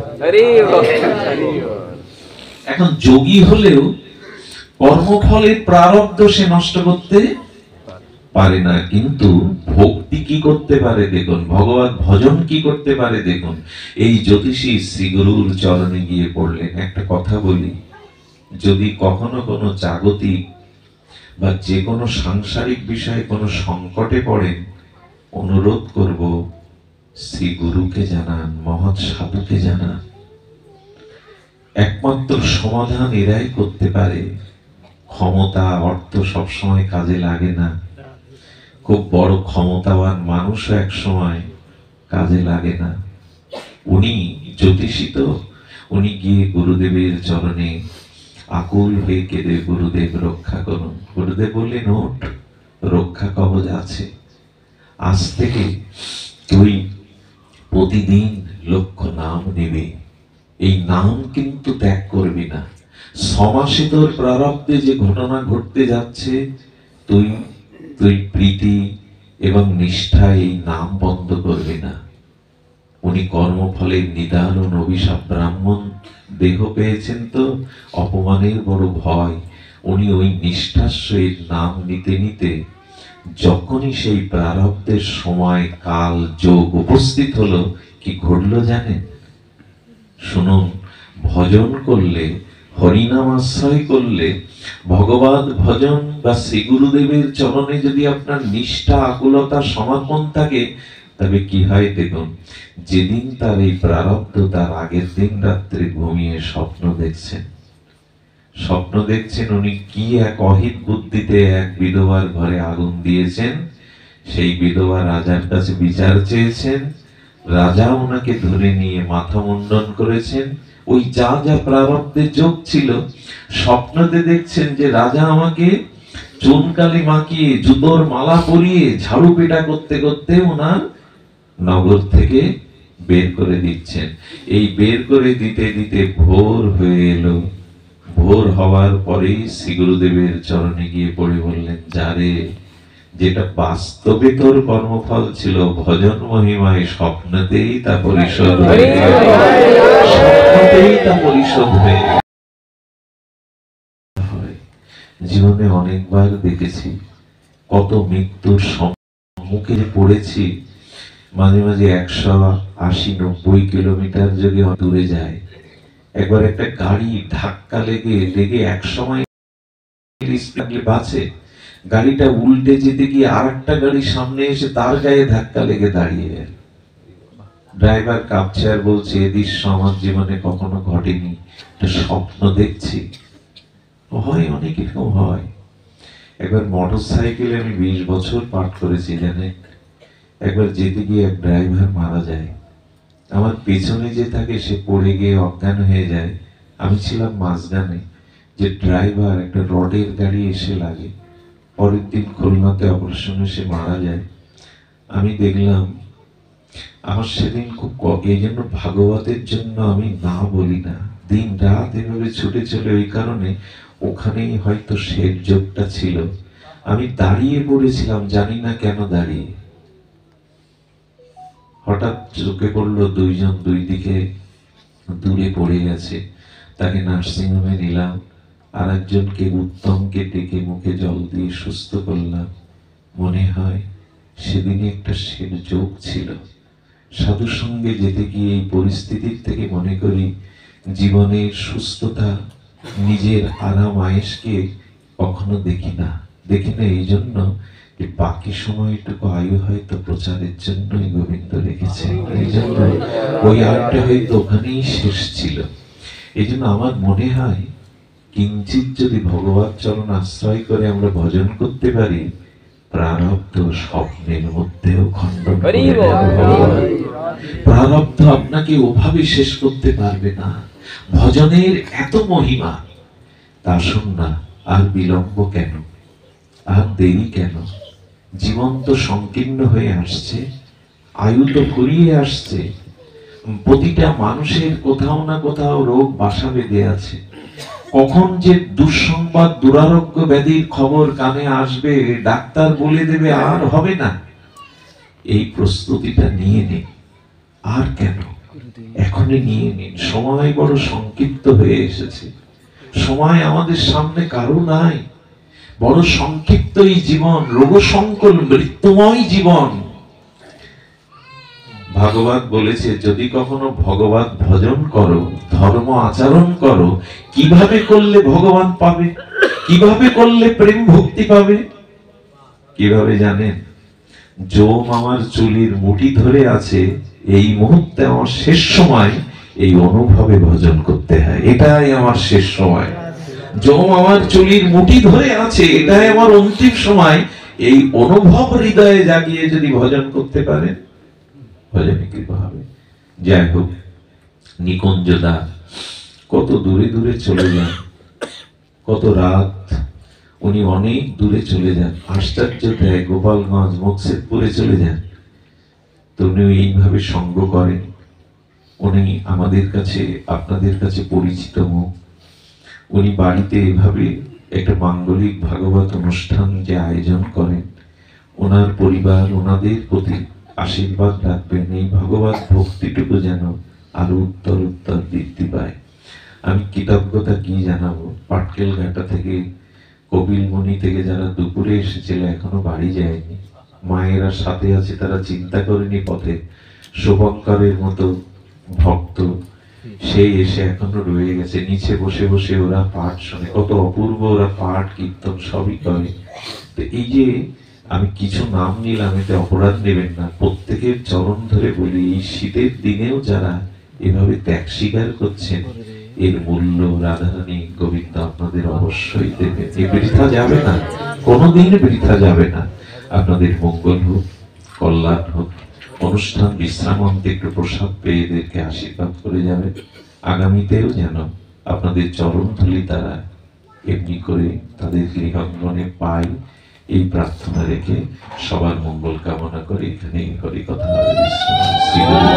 [SPEAKER 2] এখন যোগী হলেও কর্মফলের প্রারব্ধ সে নষ্ট করতে পারে না, কিন্তু ভক্তি কি করতে পারে দেখুন, ভগবত ভজন কি করতে পারে দেখুন। এই জ্যোতিষী শ্রীগুরুর চরণে গিয়ে পড়লেন। একটা কথা বলি, যদি কখনো কোনো জাগতিক বা যে কোনো সাংসারিক বিষয়ে কোনো সংকটে পড়েন, অনুরোধ করব, শ্রী গুরুকে জানান, মহৎ সাধুকে জানান। একমাত্র সমাধান এরাই করতে পারে। ক্ষমতা, অর্থ সবসময় কাজে লাগে না। খুব বড় ক্ষমতাবান মানুষও এক সময় কাজে লাগে না। উনি জ্যোতিষী তো, উনি গিয়ে গুরুদেবের চরণে আকুল হয়ে কেঁদে, গুরুদেব রক্ষা করুন। গুরুদেব বললেন, ওঠ, রক্ষা কবচ আছে। আজ থেকে তুই প্রতিদিন লক্ষ নাম নেবে, এই নাম কিন্তু ত্যাগ করবি না। 6 মাসে তোর প্রারব্ধে যে ঘটনা ঘটতে যাচ্ছে, তুই প্রীতি এবং নিষ্ঠায় এই নাম বন্ধ করবি না। উনি কর্মফলের নিদারুণ অভিশাপ, ব্রাহ্মণ দেহ পেয়েছেন তো অপমানের বড় ভয়। উনি ওই নিষ্ঠার সহিত নাম নিতে নিতে যখনই সেই প্রারব্ধের সময়, কাল, যোগ উপস্থিত হলো, কি ঘটলো জানেন? শুনুন, ভজন করলে, হরিনাম আশ্রয় করলে, ভগবত ভজন বা শ্রী গুরুদেবের চরণে যদি আপনার নিষ্ঠা, আকুলতা, সমর্পণ থাকে, তবে কি হয় দেখুন, যেদিন তার এই প্রারব্ধ, তার আগের দিন রাত্রে ঘুমিয়ে স্বপ্ন দেখছেন উনি কি এক অহিত বুদ্ধিতে এক বিধবার ঘরে আগুন দিয়েছেন। সেই বিধবা রাজার কাছে বিচার চেয়েছেন, রাজা ওনাকে ধরে নিয়ে মাথা মুন্ডন করেছেন। ওই যা যা প্রারব্ধে যোগ ছিল, স্বপ্নতে দেখছেন যে রাজা আমাকে চুনকালি মাখিয়ে, জুতোর মালা পরিয়ে, ঝাড়ু পেটা করতে করতে ওনার নগর থেকে বের করে দিচ্ছেন। এই বের করে দিতে দিতে ভোর হয়ে এলো। ভোর হওয়ার পরেই শ্রী গুরুদেবের চরণে গিয়ে পড়ে বললেন, যারে, যেটা বাস্তবে তোর কর্মফল ছিল, ভজন মহিমায় স্বপ্নতেই তা পরিশোধ হয়ে গেল। জীবনে অনেকবার দেখেছি, কত মৃত্যুর সম্মুখে পড়েছি। মাঝে মাঝে 180-90 কিলোমিটার যদি দূরে যায়, একবার একটা গাড়ি ধাক্কা লেগে এক সময় বাঁচে, গাড়িটা উল্টে যেতে গিয়ে আর একটা গাড়ি সামনে এসে তার গায়ে ধাক্কা লেগে দাঁড়িয়ে গেল। ড্রাইভার কাঁপছে আর বলছে, এ দৃশ্য আমার জীবনে কখনো ঘটেনি, একটা স্বপ্ন দেখছি। হয়, অনেক এরকম হয়। একবার মোটর সাইকেলে আমি 20 বছর পাঠ করেছি জানেন। একবার যেতে গিয়ে এক ড্রাইভার মারা যায়। আমার পেছনে যে থাকে সে পড়ে গিয়ে অজ্ঞান হয়ে যায়। আমি ছিলাম মাঝখানে। যে ড্রাইভার, একটা রডের গাড়ি এসে লাগে। পরের দিন খুলনাতে অপারেশনে সে মারা যায়। আমি দেখলাম, আমার সেদিন খুব এই জন্য ভাগবতের জন্য আমি না বলি না, দিন রাত এভাবে ছুটে চলে, ওই কারণে ওখানেই হয়তো শেষ যোগটা ছিল। আমি দাঁড়িয়ে পড়েছিলাম, জানি না কেন দাঁড়িয়ে। হঠাৎ চোখে পড়লো দুইজন দুই দিকে দূরে পড়ে গেছে। তাকে নার্সিংহোমে নিলাম, আর একজনকে উত্তমকে ডেকে মুখে জল দিয়ে সুস্থ করলাম। মনে হয় সেদিনে একটা যোগ ছিল। সাধুর সঙ্গে যেতে গিয়ে এই পরিস্থিতির থেকে মনে করি জীবনের সুস্থতা, নিজের আরাম আয়েশকে কখনো দেখি না এই জন্য যে বাকি সময়টুকু আয়ু হয়তো প্রচারের জন্যই গোবিন্দ রেখেছেন। এই জন্য ওই আয়টা হয়তো ওখানেই শেষ ছিল। এই জন্য আমার মনে হয় কিঞ্চিত যদি ভগবত চরণ আশ্রয় করে আমরা ভজন করতে পারি, প্রারব্ধ স্বপ্নের মধ্যেও খণ্ডন করে ভগবান। প্রারব্ধ আপনাকে ওভাবে শেষ করতে পারবে না। ভজনের এত মহিমা, তা শুন না, আর বিলম্ব কেন, আর দেরি কেন? জীবন তো সংকীর্ণ হয়ে আসছে, আয়ু তো ফুরিয়ে আসছে। প্রতিটা মানুষের কোথাও না কোথাও রোগ বাসা বেঁধে আছে। কখন যে দুঃসংবাদ, দুরারোগ্য ব্যাধির খবর কানে আসবে, ডাক্তার বলে দেবে আর হবে না, এই প্রস্তুতিটা নিয়ে নিন। আর কেন, এখনই নিয়ে নিন। সময় বড় সংক্ষিপ্ত হয়ে এসেছে। সময় আমাদের সামনে কারো নাই। বড় সংক্ষিপ্ত এই জীবন, রোগসংকুল মৃত্যুময় জীবন। ভাগবত বলেছে, যদি কখনো ভগবত ভজন করো, ধর্ম আচরণ করো, কিভাবে করলে ভগবান পাবে, কিভাবে করলে প্রেম ভক্তি পাবে? কিভাবে জানেন? জোম আমার চুলির মুঠি ধরে আছে, এই মুহূর্তে আমার শেষ সময়, এই অনুভবে ভজন করতে হয়। এটাই আমার শেষ সময়। জোম আমার চুলির মুঠি ধরে আছে, এটাই আমার অন্তিম সময়। এই অনুভব হৃদয়ে জাগিয়ে যদি ভজন করতে পারেন, ভজনে কৃপা হবে। যাই হোক, নিকুঞ্জদা কত দূরে দূরে চলে যান, কত রাত উনি অনেক দূরে চলে যান। আশ্চর্য দেয়, গোপালগঞ্জ মুকসেদপুরে চলে যান, তো উনি এইভাবে সঙ্গ করেন। উনি আমাদের কাছে, আপনাদের কাছে পরিচিত মুখ। উনি বাড়িতে এভাবে একটা মাঙ্গলিক ভাগবত অনুষ্ঠান যে আয়োজন করেন, ওনার পরিবার ওনাদের প্রতি আশীর্বাদ রাখবেন, এই ভগবত ভক্তিটুকু যেন আরো উত্তর উত্তর বৃদ্ধি পায়। আমি কৃতজ্ঞতা কি জানাবো, পাটকেল ঘাটা থেকে, কপিলমণি থেকে যারা দুপুরে এসেছিল এখনো বাড়ি যায়নি, মায়েরা সাথে আছে, তারা চিন্তা করেনি পথে শুভঙ্করের মতো ভক্ত সেই এসে এখনো রয়ে গেছে। নিচে বসে বসে ওরা পাঠ শোনে, কত অপূর্ব ওরা পাঠ কীর্তন সবই করে। তো এই যে আমি কিছু নাম নিলাম, এতে অপরাধ নেবেন না। প্রত্যেকের চরণ ধরে বলি, এই শীতের দিনেও যারা এভাবে ত্যাগ স্বীকার করছেন, এর মূল্য রাধারানী গোবিন্দ আপনাদের অবশ্যই দেবে। এ বৃথা যাবে না, কোনোদিন বৃথা যাবে না। আপনাদের মঙ্গল হোক, কল্যাণ হোক। অনুষ্ঠান বিশ্রাম অন্তে একটু প্রসাদ পেয়ে এদেরকে আশীর্বাদ করে যাবে। আগামীতেও যেন আপনাদের চরণ ধুলি তারা এমনি করে তাদের গৃহাঙ্গনে পায়, এই প্রার্থনা রেখে সবার মঙ্গল কামনা করে এখানেই হরি কথা বিশ্রাম। শ্রী গুরু